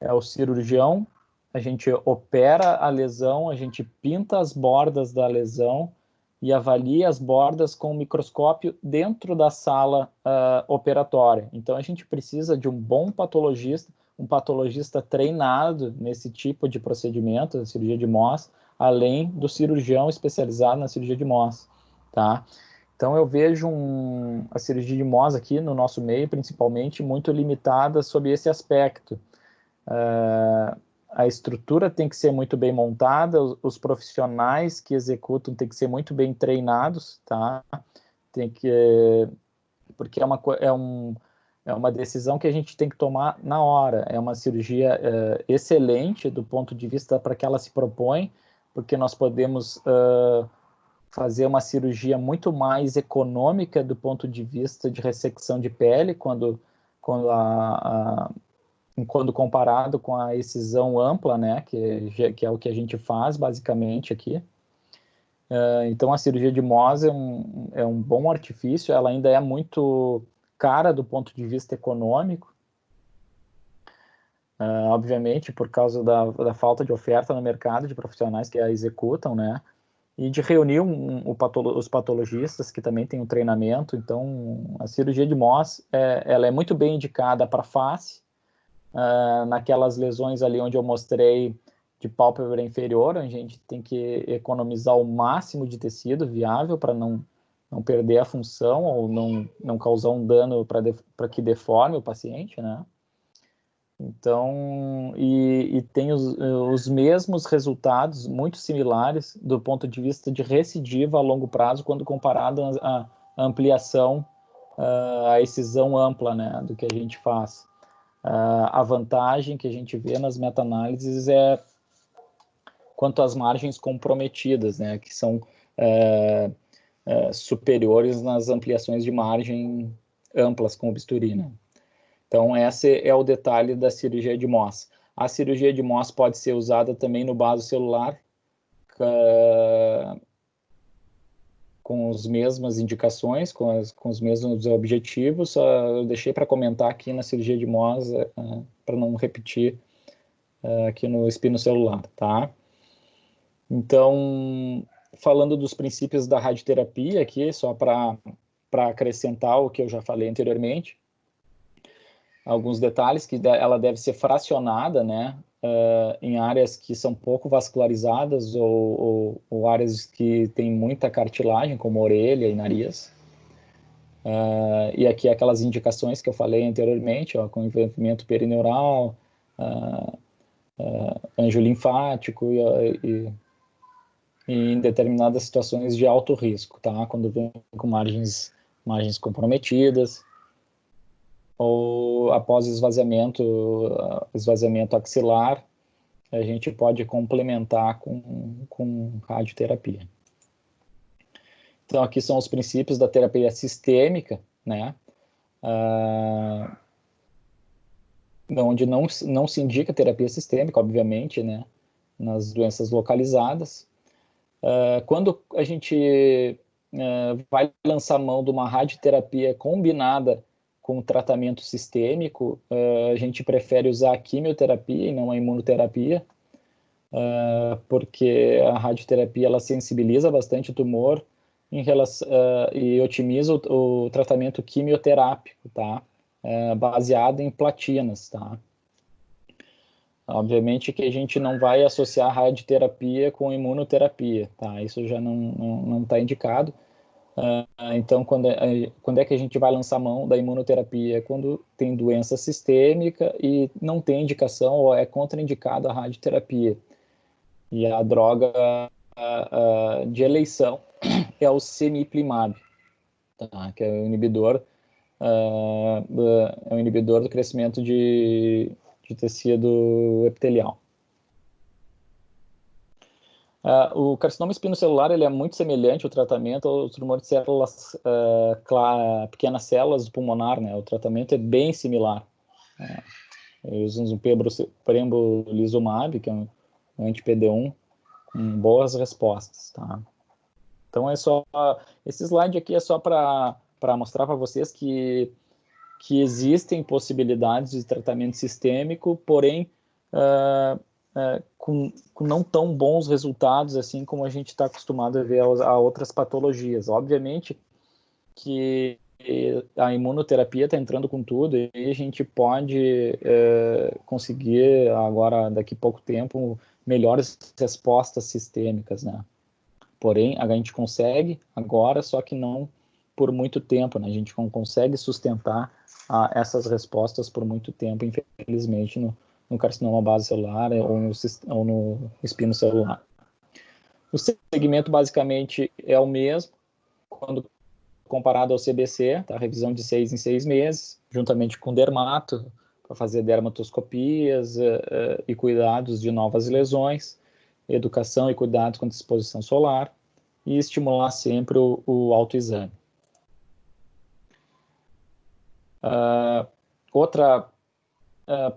É o cirurgião, a gente opera a lesão, a gente pinta as bordas da lesão e avalia as bordas com o microscópio dentro da sala operatória. Então, a gente precisa de um bom patologista, um patologista treinado nesse tipo de procedimento, a cirurgia de Mohs, além do cirurgião especializado na cirurgia de Mohs, tá? Então, eu vejo a cirurgia de Mohs aqui no nosso meio, principalmente, muito limitada sob esse aspecto. A estrutura tem que ser muito bem montada, os profissionais que executam tem que ser muito bem treinados, tá? Porque é uma decisão que a gente tem que tomar na hora. É uma cirurgia excelente do ponto de vista para que ela se propõe, porque nós podemos fazer uma cirurgia muito mais econômica do ponto de vista de ressecção de pele, quando comparado com a excisão ampla, né, que é o que a gente faz basicamente aqui. Então, a cirurgia de Mohs é um bom artifício, ela ainda é muito cara do ponto de vista econômico, obviamente por causa da falta de oferta no mercado de profissionais que a executam, né, e de reunir os patologistas que também têm um treinamento. Então, a cirurgia de Mohs, ela é muito bem indicada para face, naquelas lesões ali onde eu mostrei de pálpebra inferior, a gente tem que economizar o máximo de tecido viável para não perder a função ou não causar um dano para que deforme o paciente, né? Então, e tem os mesmos resultados, muito similares, do ponto de vista de recidiva a longo prazo, quando comparado à ampliação, à excisão ampla, né, do que a gente faz. A vantagem que a gente vê nas meta-análises é quanto às margens comprometidas, né, que são superiores nas ampliações de margem amplas com o bisturi, né? Então, esse é o detalhe da cirurgia de Mohs. A cirurgia de Mohs pode ser usada também no vaso celular, com as mesmas indicações, com os mesmos objetivos. Eu deixei para comentar aqui na cirurgia de Mohs, para não repetir aqui no espinocelular, tá? Então, falando dos princípios da radioterapia aqui, só para acrescentar o que eu já falei anteriormente, alguns detalhes, que ela deve ser fracionada, né, em áreas que são pouco vascularizadas ou áreas que têm muita cartilagem, como orelha e nariz. E aqui aquelas indicações que eu falei anteriormente, ó, com envolvimento perineural, anjo linfático e em determinadas situações de alto risco, tá? Quando vem com margens comprometidas, ou após esvaziamento axilar, a gente pode complementar com radioterapia. Então, aqui são os princípios da terapia sistêmica, né? Onde não se indica terapia sistêmica, obviamente, né? Nas doenças localizadas. Quando a gente vai lançar mão de uma radioterapia combinada com tratamento sistêmico, a gente prefere usar a quimioterapia e não a imunoterapia, porque a radioterapia ela sensibiliza bastante o tumor em relação, e otimiza o tratamento quimioterápico, tá? Baseado em platinas, tá? Obviamente que a gente não vai associar a radioterapia com imunoterapia, tá? Isso já não está indicado. Então, quando é que a gente vai lançar mão da imunoterapia? Quando tem doença sistêmica e não tem indicação ou é contraindicada a radioterapia. E a droga de eleição é o cemiplimab, tá? Que é o inibidor, do crescimento de tecido epitelial. O carcinoma espinocelular ele é muito semelhante ao tratamento ao tumor de células, pequenas células do pulmonar, né? O tratamento é bem similar. Usamos um pembrolizumab, que é um anti-PD-1, com boas respostas, tá? Então, esse slide aqui é só para mostrar para vocês que existem possibilidades de tratamento sistêmico, porém, com não tão bons resultados assim como a gente está acostumado a ver a outras patologias. Obviamente que a imunoterapia está entrando com tudo e a gente pode conseguir agora, daqui a pouco tempo, melhores respostas sistêmicas, né? Porém, a gente consegue agora, só que não por muito tempo, né? A gente não consegue sustentar essas respostas por muito tempo, infelizmente, no carcinoma base celular ou no espino celular. O segmento basicamente é o mesmo, quando comparado ao CBC, tá? Revisão de 6 em 6 meses, juntamente com dermato, para fazer dermatoscopias e cuidados de novas lesões, educação e cuidados contra exposição solar, e estimular sempre o autoexame. Outra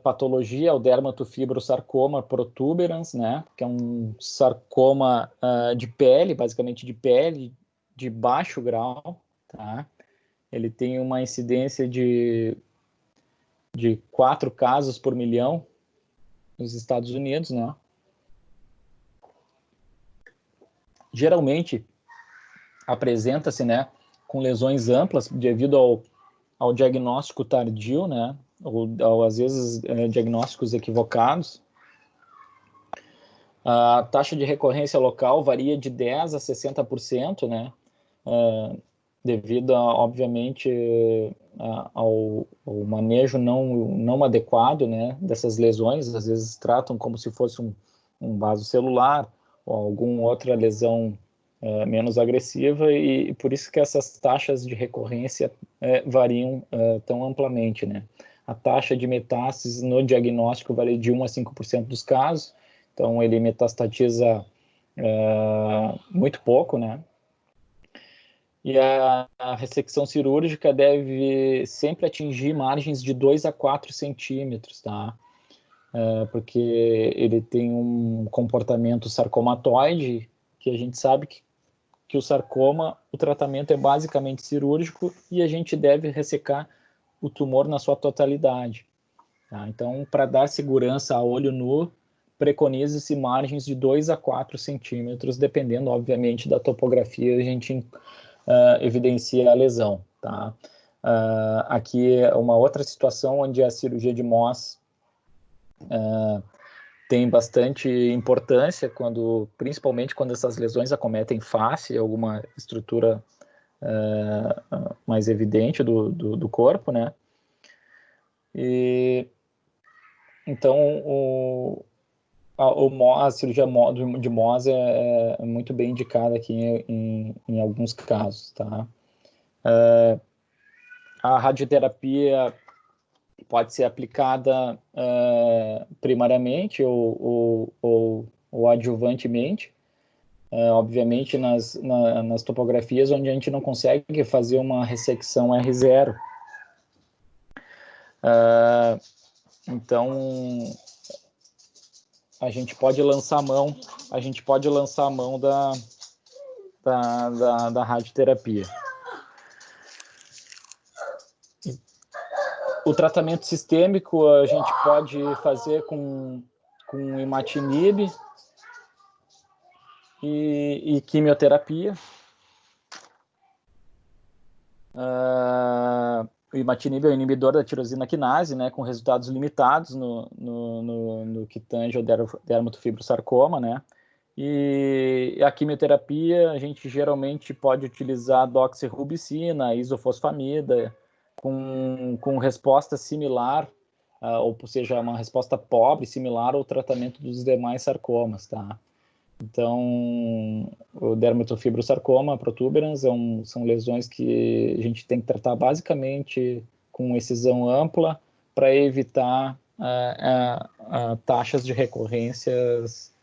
patologia é o dermatofibrosarcoma protuberans, né, que é um sarcoma de pele, basicamente de pele, de baixo grau, tá? Ele tem uma incidência de 4 casos por milhão nos Estados Unidos, né? Geralmente apresenta-se, né, com lesões amplas devido ao diagnóstico tardio, né, ou às vezes diagnósticos equivocados. A taxa de recorrência local varia de 10% a 60%, né, devido, obviamente, ao manejo não adequado, né, dessas lesões. Às vezes tratam como se fosse um vaso celular ou alguma outra lesão menos agressiva, e por isso que essas taxas de recorrência variam tão amplamente, né? A taxa de metástase no diagnóstico varia de 1 a 5% dos casos, então ele metastatiza muito pouco, né? E a ressecção cirúrgica deve sempre atingir margens de 2 a 4 centímetros, tá? Porque ele tem um comportamento sarcomatoide, que a gente sabe que o sarcoma, o tratamento é basicamente cirúrgico e a gente deve ressecar o tumor na sua totalidade, tá? Então, para dar segurança a olho nu, preconiza-se margens de 2 a 4 centímetros, dependendo, obviamente, da topografia, a gente evidencia a lesão, tá? Aqui é uma outra situação onde a cirurgia de Mohs tem bastante importância, principalmente quando essas lesões acometem face, alguma estrutura mais evidente do corpo, né? E então a cirurgia de Mohs é muito bem indicada aqui em alguns casos, tá? A radioterapia pode ser aplicada primariamente ou adjuvantemente, obviamente nas topografias onde a gente não consegue fazer uma ressecção R0. Então, a gente pode lançar a mão da radioterapia. O tratamento sistêmico a gente pode fazer com imatinib e quimioterapia. O imatinib é o inibidor da tirosina quinase, né, com resultados limitados no que tange ao dermatofibrosarcoma, né? E a quimioterapia, a gente geralmente pode utilizar doxirubicina, isofosfamida, com resposta similar, ou seja, uma resposta pobre, similar ao tratamento dos demais sarcomas, tá? Então, o dermatofibrosarcoma, protuberans, são lesões que a gente tem que tratar basicamente com excisão ampla para evitar taxas de recorrências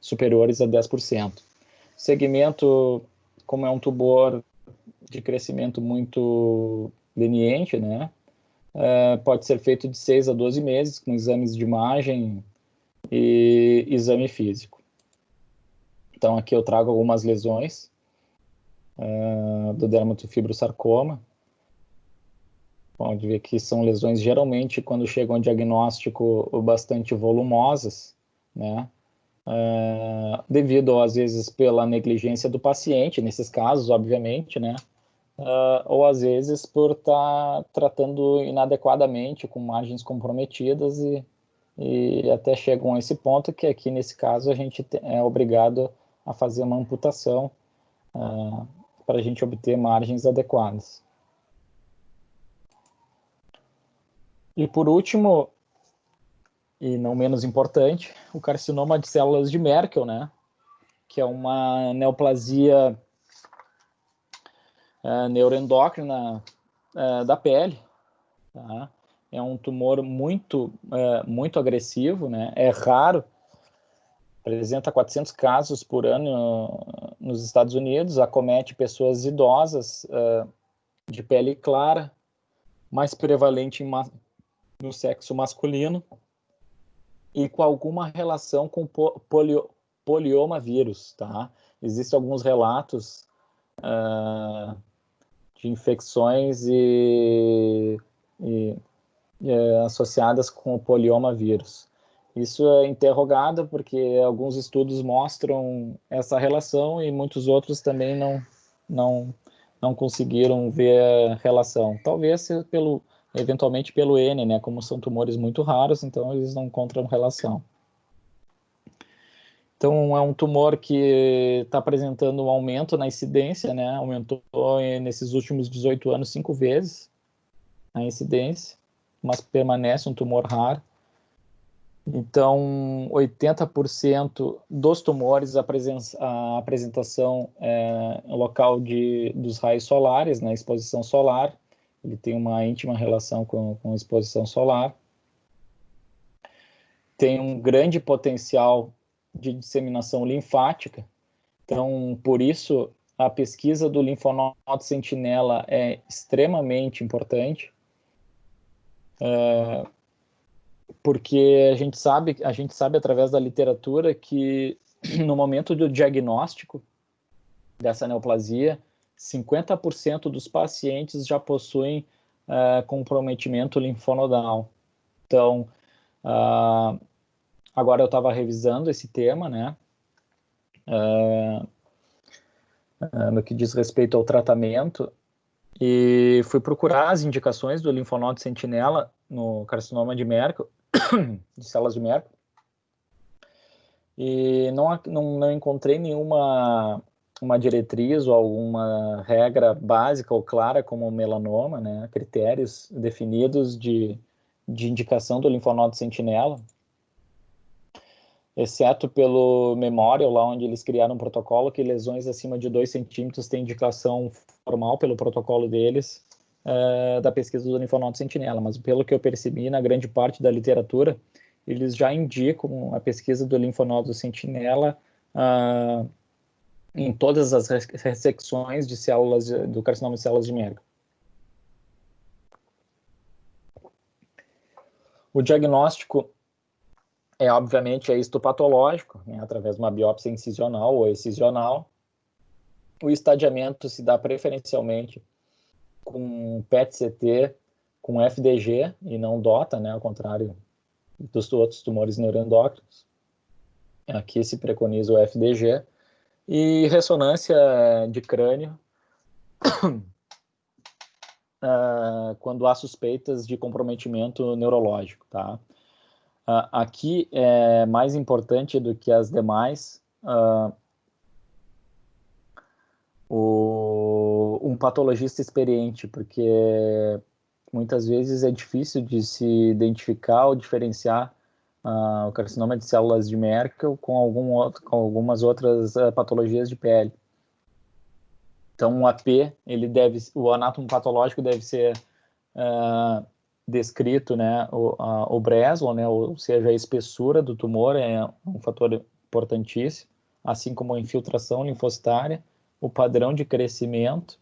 superiores a 10%. Segmento, como é um tumor de crescimento muito leniente, né? Pode ser feito de 6 a 12 meses, com exames de imagem e exame físico. Então, aqui eu trago algumas lesões do dermatofibrosarcoma. Pode ver que são lesões, geralmente, quando chegam ao diagnóstico, bastante volumosas, né? Devido, às vezes, pela negligência do paciente, nesses casos, obviamente, né? Ou, às vezes, por estar tratando inadequadamente, com margens comprometidas e até chegam a esse ponto que aqui, nesse caso, a gente é obrigado a fazer uma amputação para a gente obter margens adequadas. E por último, e não menos importante, o carcinoma de células de Merkel, né? Que é uma neoplasia neuroendócrina da pele, tá? É um tumor muito agressivo, né? É raro, apresenta 400 casos por ano nos Estados Unidos, acomete pessoas idosas de pele clara, mais prevalente no sexo masculino e com alguma relação com poliomavírus, tá? Existem alguns relatos de infecções associadas com o poliomavírus. Isso é interrogado porque alguns estudos mostram essa relação e muitos outros também não conseguiram ver a relação. Talvez eventualmente pelo N, né? Como são tumores muito raros, então eles não encontram relação. Então, é um tumor que está apresentando um aumento na incidência, né? Aumentou nesses últimos 18 anos 5 vezes a incidência, mas permanece um tumor raro. Então, 80% dos tumores, a apresentação local dos raios solares, né, exposição solar, ele tem uma íntima relação com a exposição solar. Tem um grande potencial de disseminação linfática, então, por isso, a pesquisa do linfonodo sentinela é extremamente importante, porque a gente sabe através da literatura que no momento do diagnóstico dessa neoplasia, 50% dos pacientes já possuem comprometimento linfonodal. Então, agora eu estava revisando esse tema, né? No que diz respeito ao tratamento, e fui procurar as indicações do linfonodo sentinela no carcinoma de Merkel, de células de Merkel, e não encontrei nenhuma uma diretriz ou alguma regra básica ou clara como o melanoma, né? Critérios definidos de indicação do linfonodo sentinela, exceto pelo Memorial, lá onde eles criaram um protocolo que lesões acima de 2 centímetros têm indicação formal pelo protocolo deles da pesquisa do linfonodo sentinela, mas pelo que eu percebi, na grande parte da literatura, eles já indicam a pesquisa do linfonodo sentinela em todas as ressecções de células do carcinoma de células de Merkel. O diagnóstico obviamente histopatológico, né, através de uma biópsia incisional ou excisional, o estadiamento se dá preferencialmente com PET-CT, com FDG e não DOTA, né, ao contrário dos outros tumores neuroendócrinos. Aqui se preconiza o FDG. E ressonância de crânio, quando há suspeitas de comprometimento neurológico, tá? Aqui é mais importante do que as demais um patologista experiente, porque muitas vezes é difícil de se identificar ou diferenciar o carcinoma de células de Merkel com algumas outras patologias de pele. Então, o AP, o anátomo patológico deve ser descrito, né, o Breslow, né, ou seja, a espessura do tumor é um fator importantíssimo, assim como a infiltração linfocitária, o padrão de crescimento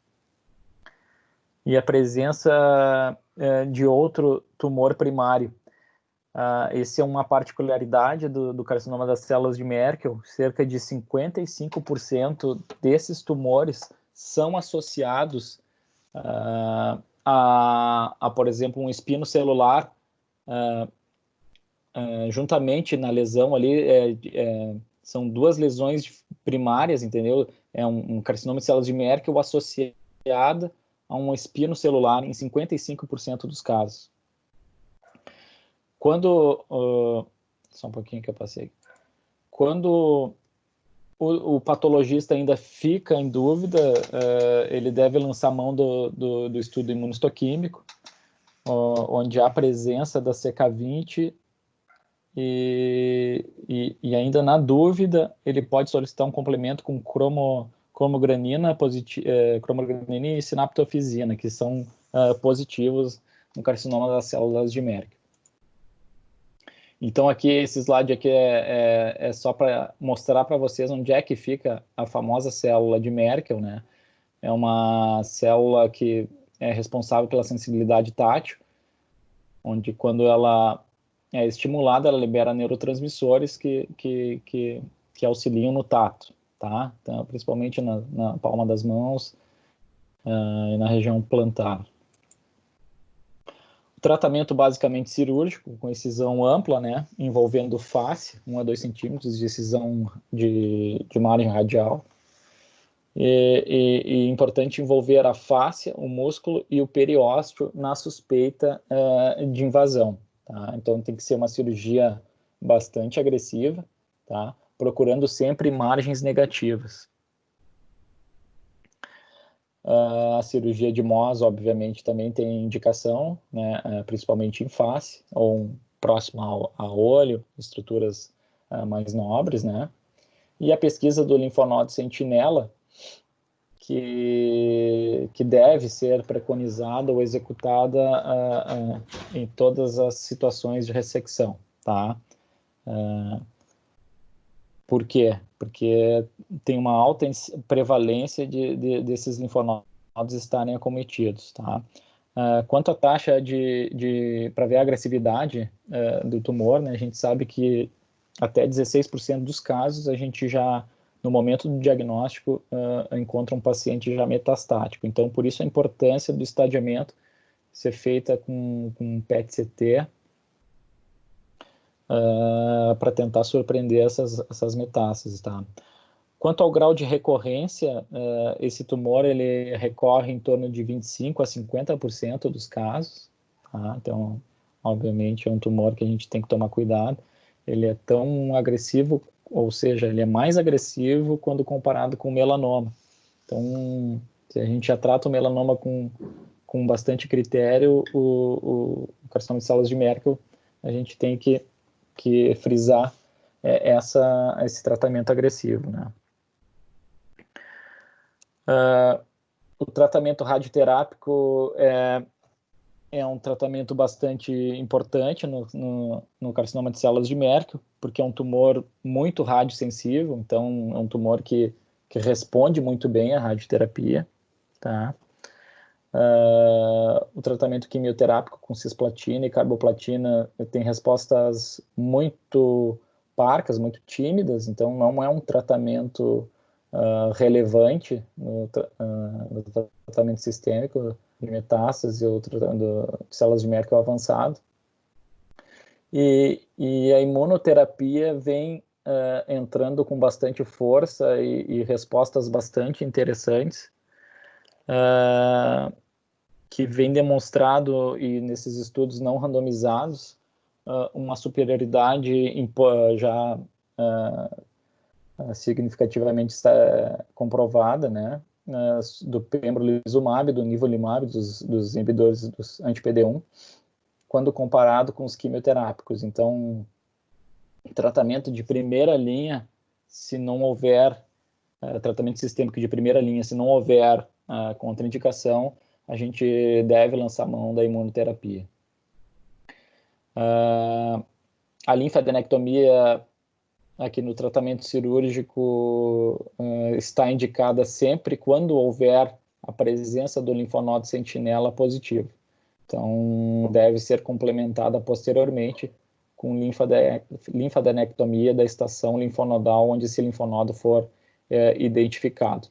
e a presença de outro tumor primário. Essa é uma particularidade do carcinoma das células de Merkel. Cerca de 55% desses tumores são associados por exemplo, um espino celular, juntamente na lesão ali, são duas lesões primárias, entendeu? É um carcinoma de células de Merkel associado a um espino celular em 55% dos casos. Só um pouquinho que eu passei. Quando o patologista ainda fica em dúvida, ele deve lançar mão do estudo imunistoquímico, onde há presença da CK20 e ainda na dúvida, ele pode solicitar um complemento com cromogranina e sinaptofisina, que são positivos no carcinoma das células de Merkel. Então, esse slide aqui é só para mostrar para vocês onde é que fica a famosa célula de Merkel, né? É uma célula que é responsável pela sensibilidade tátil, onde quando ela é estimulada, ela libera neurotransmissores que auxiliam no tato, tá? Então, principalmente na palma das mãos e na região plantar. Tratamento basicamente cirúrgico, com incisão ampla, né, envolvendo face, 1 a 2 centímetros de incisão de margem radial. E importante envolver a face, o músculo e o periósteo na suspeita de invasão. Tá? Então tem que ser uma cirurgia bastante agressiva, tá? Procurando sempre margens negativas. A cirurgia de Mohs, obviamente, também tem indicação, né, principalmente em face, ou próximo ao olho, estruturas mais nobres, né? E a pesquisa do linfonodo sentinela, que deve ser preconizada ou executada em todas as situações de ressecção, tá? Por quê? Porque tem uma alta prevalência desses linfonodos estarem acometidos, tá? Quanto à taxa para ver a agressividade do tumor, né, a gente sabe que até 16% dos casos a gente já, no momento do diagnóstico, encontra um paciente já metastático. Então, por isso a importância do estadiamento ser feita com PET-CT, para tentar surpreender essas metástases, tá? Quanto ao grau de recorrência, esse tumor ele recorre em torno de 25% a 50% dos casos, tá? Então, obviamente, é um tumor que a gente tem que tomar cuidado. Ele é tão agressivo, ou seja, ele é mais agressivo quando comparado com o melanoma. Então, se a gente já trata o melanoma com bastante critério, o carcinoma de células de Merkel, a gente tem que frisar esse tratamento agressivo, né? O tratamento radioterápico é um tratamento bastante importante no carcinoma de células de Merkel, porque é um tumor muito radiosensível, então é um tumor que responde muito bem à radioterapia, tá? O tratamento quimioterápico com cisplatina e carboplatina tem respostas muito parcas, muito tímidas, então não é um tratamento relevante no tratamento sistêmico de metástase ou de células de Merkel avançado. E a imunoterapia vem entrando com bastante força e respostas bastante interessantes, que vem demonstrado, e nesses estudos não randomizados, uma superioridade já significativamente comprovada, né, do pembrolizumab, do nivolumab, dos inibidores dos anti-PD-1, quando comparado com os quimioterápicos. Então, tratamento de primeira linha, se não houver tratamento sistêmico de primeira linha, se não houver contraindicação, a gente deve lançar mão da imunoterapia. A linfadenectomia aqui no tratamento cirúrgico está indicada sempre quando houver a presença do linfonodo sentinela positivo. Então, deve ser complementada posteriormente com linfadenectomia da estação linfonodal, onde esse linfonodo for identificado.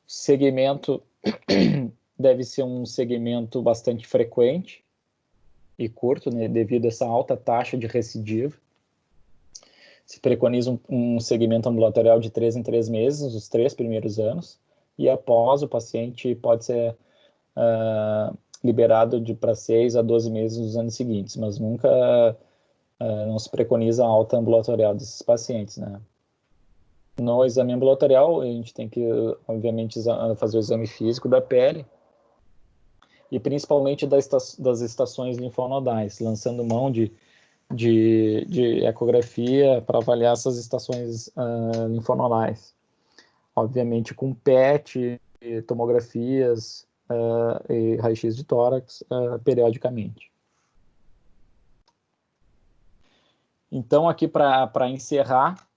O segmento deve ser um segmento bastante frequente e curto, né, devido a essa alta taxa de recidiva. Se preconiza um segmento ambulatorial de 3 em 3 meses, os 3 primeiros anos, e após o paciente pode ser liberado para 6 a 12 meses nos anos seguintes, mas nunca não se preconiza a alta ambulatorial desses pacientes, né? No exame ambulatorial, a gente tem que, obviamente, fazer o exame físico da pele e principalmente das estações linfonodais, lançando mão de ecografia para avaliar essas estações linfonodais. Obviamente com PET, tomografias e raio-x de tórax periodicamente. Então, aqui para encerrar,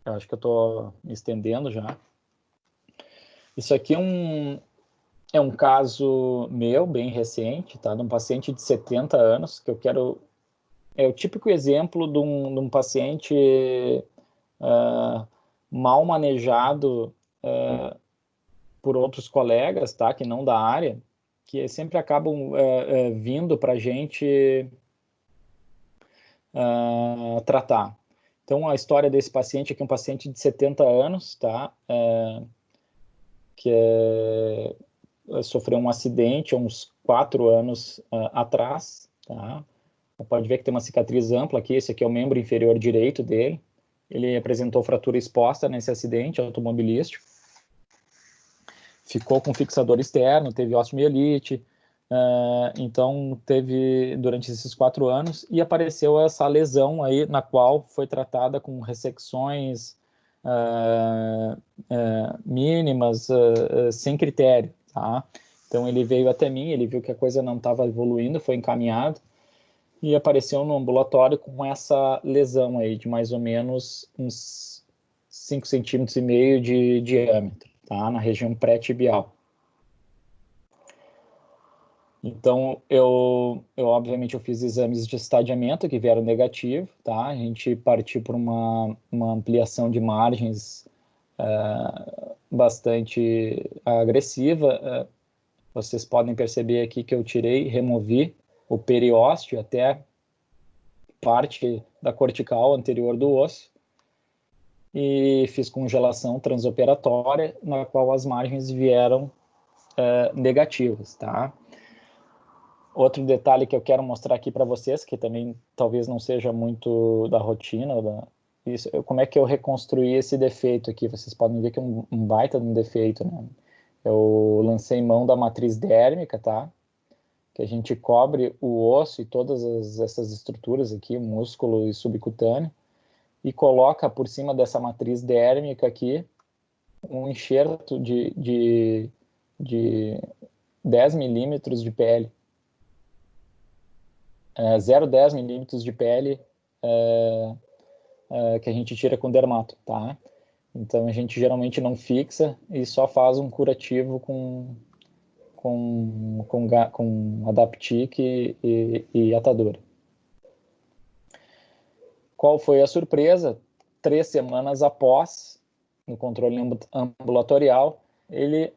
eu acho que eu estou me estendendo já. Isso aqui é um caso meu, bem recente, tá? De um paciente de 70 anos, que eu quero... É o típico exemplo de um paciente mal manejado por outros colegas, tá? Que não da área, que sempre acabam vindo para a gente tratar. Então, a história desse paciente aqui é um paciente de 70 anos, tá? Que sofreu um acidente há uns 4 anos atrás, tá? Pode ver que tem uma cicatriz ampla aqui, esse aqui é o membro inferior direito dele. Ele apresentou fratura exposta nesse acidente automobilístico. Ficou com fixador externo, teve osteomielite, então teve durante esses 4 anos, e apareceu essa lesão aí, na qual foi tratada com ressecções mínimas, sem critério, tá? Então ele veio até mim, ele viu que a coisa não estava evoluindo, foi encaminhado, e apareceu no ambulatório com essa lesão aí, de mais ou menos uns 5,5 centímetros de diâmetro, tá? Na região pré-tibial. Então, obviamente, eu fiz exames de estadiamento que vieram negativo, tá? A gente partiu por uma ampliação de margens bastante agressiva. Vocês podem perceber aqui que eu removi o periósteo até parte da cortical anterior do osso e fiz congelação transoperatória, na qual as margens vieram negativas, tá? Outro detalhe que eu quero mostrar aqui para vocês, que também talvez não seja muito da rotina, como é que eu reconstruí esse defeito aqui. Vocês podem ver que é um baita de um defeito, né? Eu lancei mão da matriz dérmica, tá? Que a gente cobre o osso e todas essas estruturas aqui, músculo e subcutâneo, e coloca por cima dessa matriz dérmica aqui um enxerto de 10 milímetros de pele. 0,10 milímetros de pele que a gente tira com dermato, tá? Então a gente geralmente não fixa e só faz um curativo com Adaptic e atadura. Qual foi a surpresa? 3 semanas após, no controle ambulatorial, ele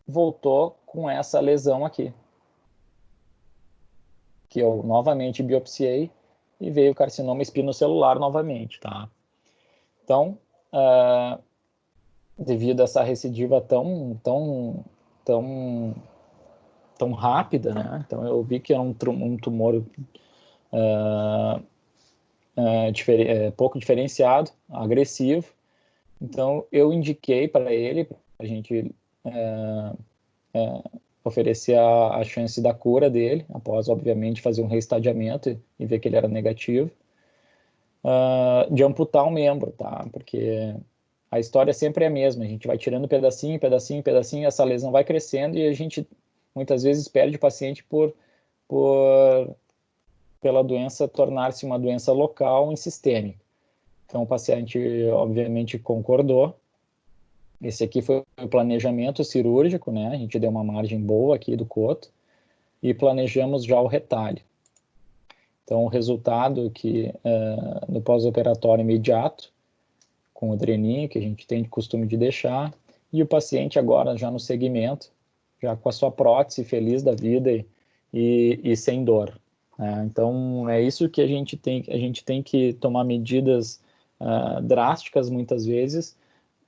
voltou com essa lesão aqui, que eu novamente biopsiei e veio carcinoma espinocelular novamente, tá? Então, devido a essa recidiva tão rápida, né? Então eu vi que era um tumor pouco diferenciado, agressivo. Então eu indiquei para ele, para a gente oferecer a chance da cura dele, após obviamente fazer um reestadiamento e ver que ele era negativo, de amputar um membro, tá? Porque a história sempre é a mesma, a gente vai tirando pedacinho, pedacinho, pedacinho, essa lesão vai crescendo e a gente muitas vezes perde o paciente pela doença tornar-se uma doença local e sistêmica. Então o paciente obviamente concordou. Esse aqui foi o planejamento cirúrgico, né? A gente deu uma margem boa aqui do coto e planejamos já o retalho. Então o resultado que no pós-operatório imediato, com o dreninho, que a gente tem de costume de deixar, e o paciente agora já no segmento, já com a sua prótese, feliz da vida e sem dor. Então, é isso que a gente tem que tomar medidas drásticas, muitas vezes,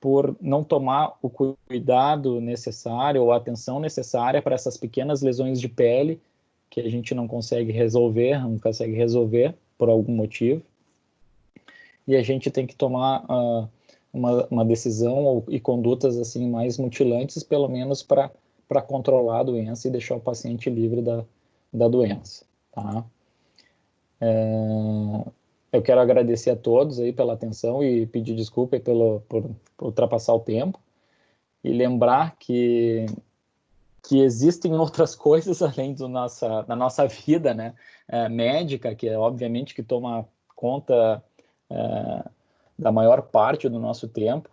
por não tomar o cuidado necessário ou a atenção necessária para essas pequenas lesões de pele que a gente não consegue resolver por algum motivo. E a gente tem que tomar uma decisão e condutas assim mais mutilantes, pelo menos para controlar a doença e deixar o paciente livre da doença. Tá? Eu quero agradecer a todos aí pela atenção e pedir desculpa aí por ultrapassar o tempo e lembrar que existem outras coisas além da nossa vida, né? Médica, que é obviamente que toma conta da maior parte do nosso tempo.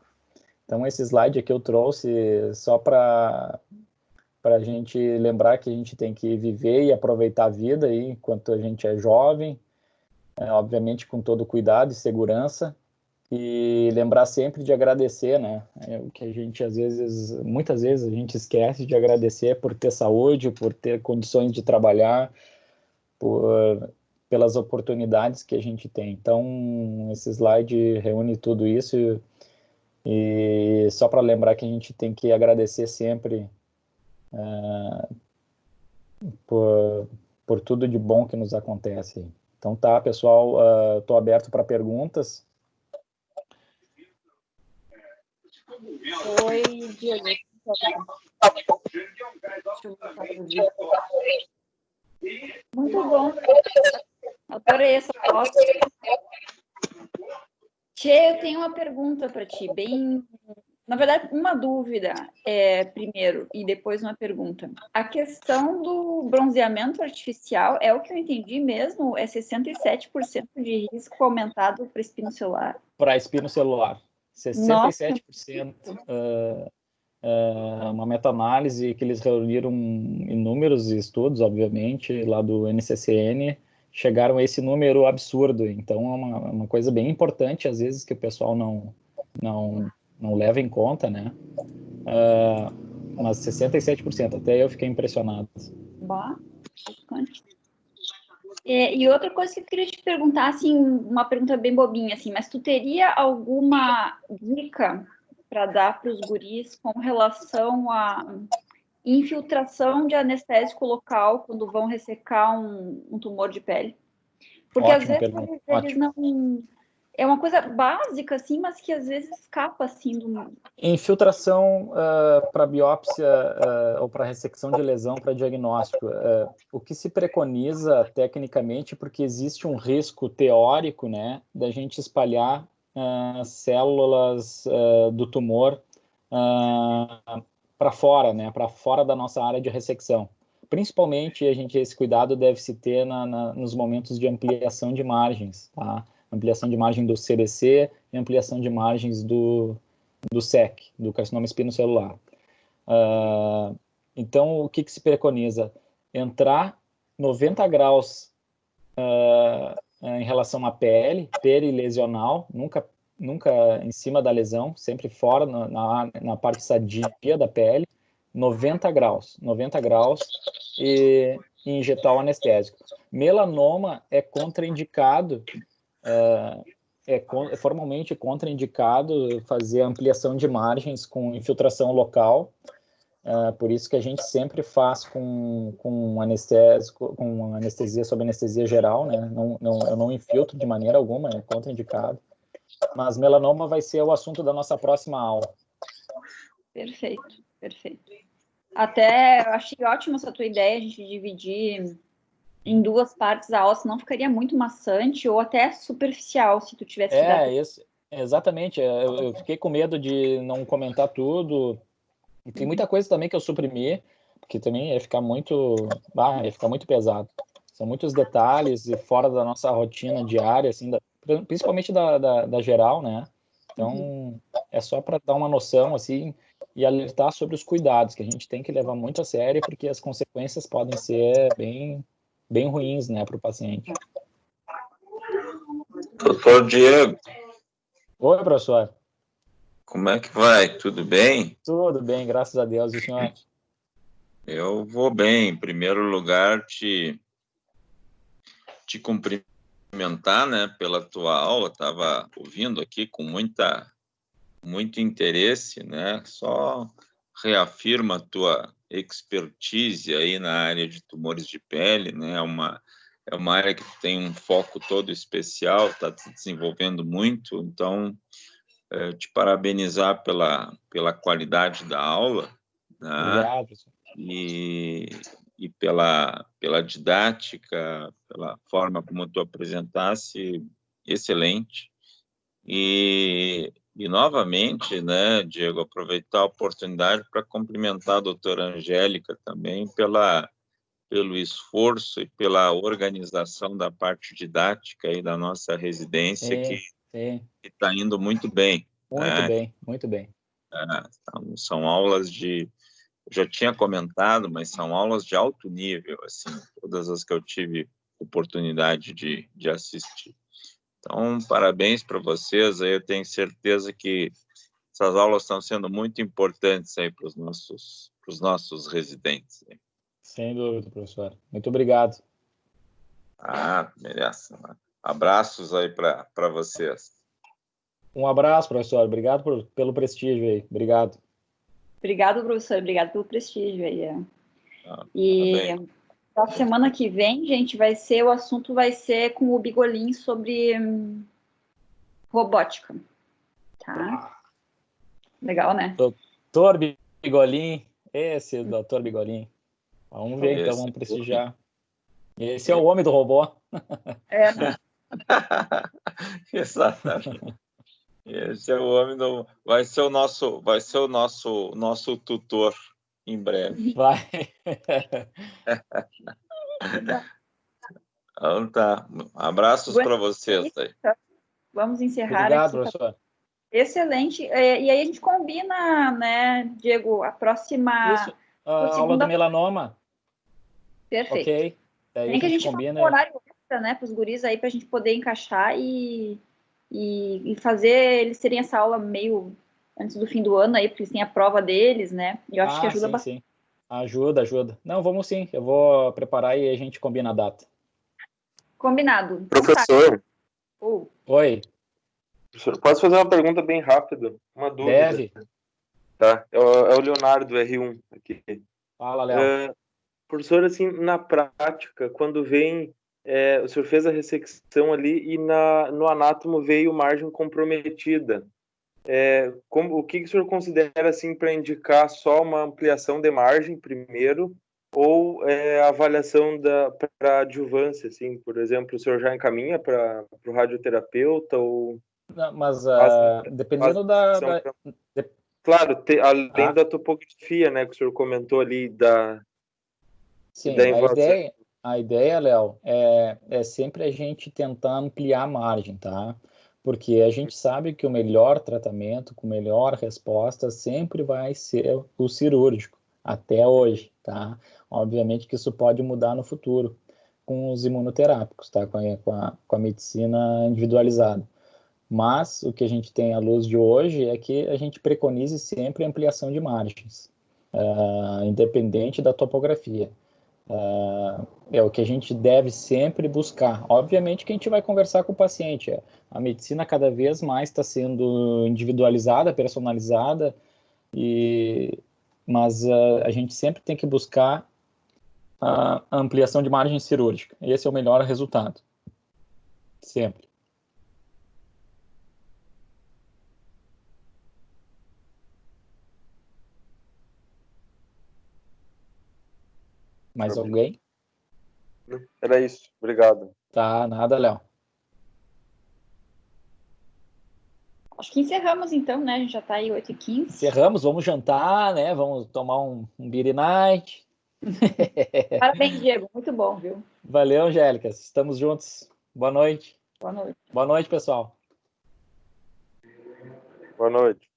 Então, esse slide aqui eu trouxe só para a gente lembrar que a gente tem que viver e aproveitar a vida aí, enquanto a gente é jovem, obviamente com todo cuidado e segurança, e lembrar sempre de agradecer, né? O que a gente muitas vezes a gente esquece de agradecer por ter saúde, por ter condições de trabalhar, pelas oportunidades que a gente tem. Então, esse slide reúne tudo isso e só para lembrar que a gente tem que agradecer sempre por tudo de bom que nos acontece. Então tá, pessoal, estou aberto para perguntas. Oi, Diego. Muito bom. Adorei essa foto. Tchê, eu tenho uma pergunta para ti, na verdade, uma dúvida primeiro e depois uma pergunta. A questão do bronzeamento artificial é o que eu entendi mesmo? É 67% de risco aumentado para espino celular? Para espino celular. 67%. Uma meta-análise que eles reuniram inúmeros estudos, obviamente, lá do NCCN, chegaram a esse número absurdo. Então, é uma coisa bem importante, às vezes, que o pessoal não leva em conta, né? Mas 67%, até eu fiquei impressionado. Bah, e outra coisa que eu queria te perguntar, assim, uma pergunta bem bobinha, assim, mas tu teria alguma dica para dar para os guris com relação à infiltração de anestésico local quando vão ressecar um tumor de pele? Porque Ótima às vezes pergunta. eles não... É uma coisa básica, assim, mas que às vezes escapa, assim, do... Infiltração para biópsia ou para ressecção de lesão para diagnóstico. O que se preconiza tecnicamente, porque existe um risco teórico, né, da gente espalhar células do tumor para fora, né, para fora da nossa área de ressecção. Principalmente, esse cuidado deve se ter nos momentos de ampliação de margens, tá? Ampliação de margem do CBC e ampliação de margens do SEC, do carcinoma espinocelular. Então, o que se preconiza? Entrar 90 graus em relação à pele, perilesional, nunca nunca em cima da lesão, sempre fora, na parte sadia da pele, 90 graus e injetar o anestésico. Melanoma é contraindicado, é formalmente contraindicado fazer ampliação de margens com infiltração local, por isso que a gente sempre faz com anestésico, com anestesia sob anestesia geral, né? Eu não infiltro de maneira alguma, é contraindicado. Mas melanoma vai ser o assunto da nossa próxima aula. Perfeito, perfeito. Até eu achei ótima essa tua ideia, a gente dividir em 2 partes a aula, senão ficaria muito maçante ou até superficial se tu tivesse que dar. Isso, exatamente. Eu fiquei com medo de não comentar tudo. E tem muita coisa também que eu suprimi, porque também ia ficar ia ficar muito pesado. São muitos detalhes e fora da nossa rotina diária, assim, principalmente da geral, né? Então, é só para dar uma noção, assim, e alertar sobre os cuidados, que a gente tem que levar muito a sério, porque as consequências podem ser bem ruins, né, para o paciente. Doutor Diego. Oi, professor. Como é que vai? Tudo bem? Tudo bem, graças a Deus. E o senhor? Eu vou bem. Em primeiro lugar, te cumprimentar, né, pela tua aula. Estava ouvindo aqui com muito interesse, né? Só reafirma a tua expertise aí na área de tumores de pele, né? É uma área que tem um foco todo especial, está se desenvolvendo muito, então te parabenizar pela qualidade da aula, né? Obrigado, professor. E pela didática, pela forma como tu apresentasse, excelente. E novamente, né, Diego, aproveitar a oportunidade para cumprimentar a doutora Angélica também pelo esforço e pela organização da parte didática aí da nossa residência, Sim. que está indo muito bem. Muito bem, muito bem. Então, são aulas eu já tinha comentado, mas são aulas de alto nível, assim, todas as que eu tive oportunidade de assistir. Então, parabéns para vocês, eu tenho certeza que essas aulas estão sendo muito importantes aí para os nossos residentes. Sem dúvida, professor. Muito obrigado. Merece. Abraços aí para vocês. Um abraço, professor. Obrigado pelo prestígio aí. Obrigado. Obrigado, professor. Obrigado pelo prestígio aí. E a semana que vem, gente, o assunto vai ser com o Bigolin sobre robótica. Tá? Legal, né? Doutor Bigolin. Esse doutor Bigolin. Vamos ver, então, vamos prestigiar. Esse é o homem do robô. Né? Exatamente. Esse é o homem do... Vai ser o nosso tutor em breve. Vai. Então tá. Abraços para vocês aí. Vamos encerrar. Obrigado, aqui. professor. Excelente. E aí a gente combina, né, Diego, a próxima... Isso, a aula do melanoma. Perfeito. Ok. Daí Tem que a gente combina. faça um horário extra, né, para os guris aí, para a gente poder encaixar e fazer eles terem essa aula meio antes do fim do ano aí, porque eles têm a prova deles, né? E eu acho que ajuda bastante. Sim. Ajuda. Não, vamos sim. Eu vou preparar e a gente combina a data. Combinado. Professor. Oi. Professor, posso fazer uma pergunta bem rápida? Uma dúvida. Deve. Tá. É o Leonardo, R1 aqui. Fala, Léo. Professor, assim, na prática, quando vem... o senhor fez a ressecção ali e no anátomo veio margem comprometida. O que o senhor considera assim para indicar só uma ampliação de margem primeiro ou a avaliação para adjuvância, assim, por exemplo, o senhor já encaminha para o radioterapeuta ou... Não, mas dependendo Claro, além da topografia, né, que o senhor comentou ali Sim, da invasão. a ideia, Léo, é sempre a gente tentar ampliar a margem, tá? Porque a gente sabe que o melhor tratamento, com melhor resposta, sempre vai ser o cirúrgico, até hoje, tá? Obviamente que isso pode mudar no futuro com os imunoterápicos, tá? Com a medicina individualizada. Mas o que a gente tem à luz de hoje é que a gente preconize sempre a ampliação de margens, independente da topografia. É o que a gente deve sempre buscar. Obviamente que a gente vai conversar com o paciente. A medicina cada vez mais está sendo individualizada, personalizada, mas a gente sempre tem que buscar a ampliação de margem cirúrgica. Esse é o melhor resultado. Sempre. Mais alguém? Era isso. Obrigado. Tá, nada, Léo. Acho que encerramos então, né? A gente já está aí 8h15. Encerramos, vamos jantar, né? Vamos tomar um beer night. Parabéns, Diego. Muito bom, viu? Valeu, Angélica. Estamos juntos. Boa noite. Boa noite. Boa noite, pessoal. Boa noite.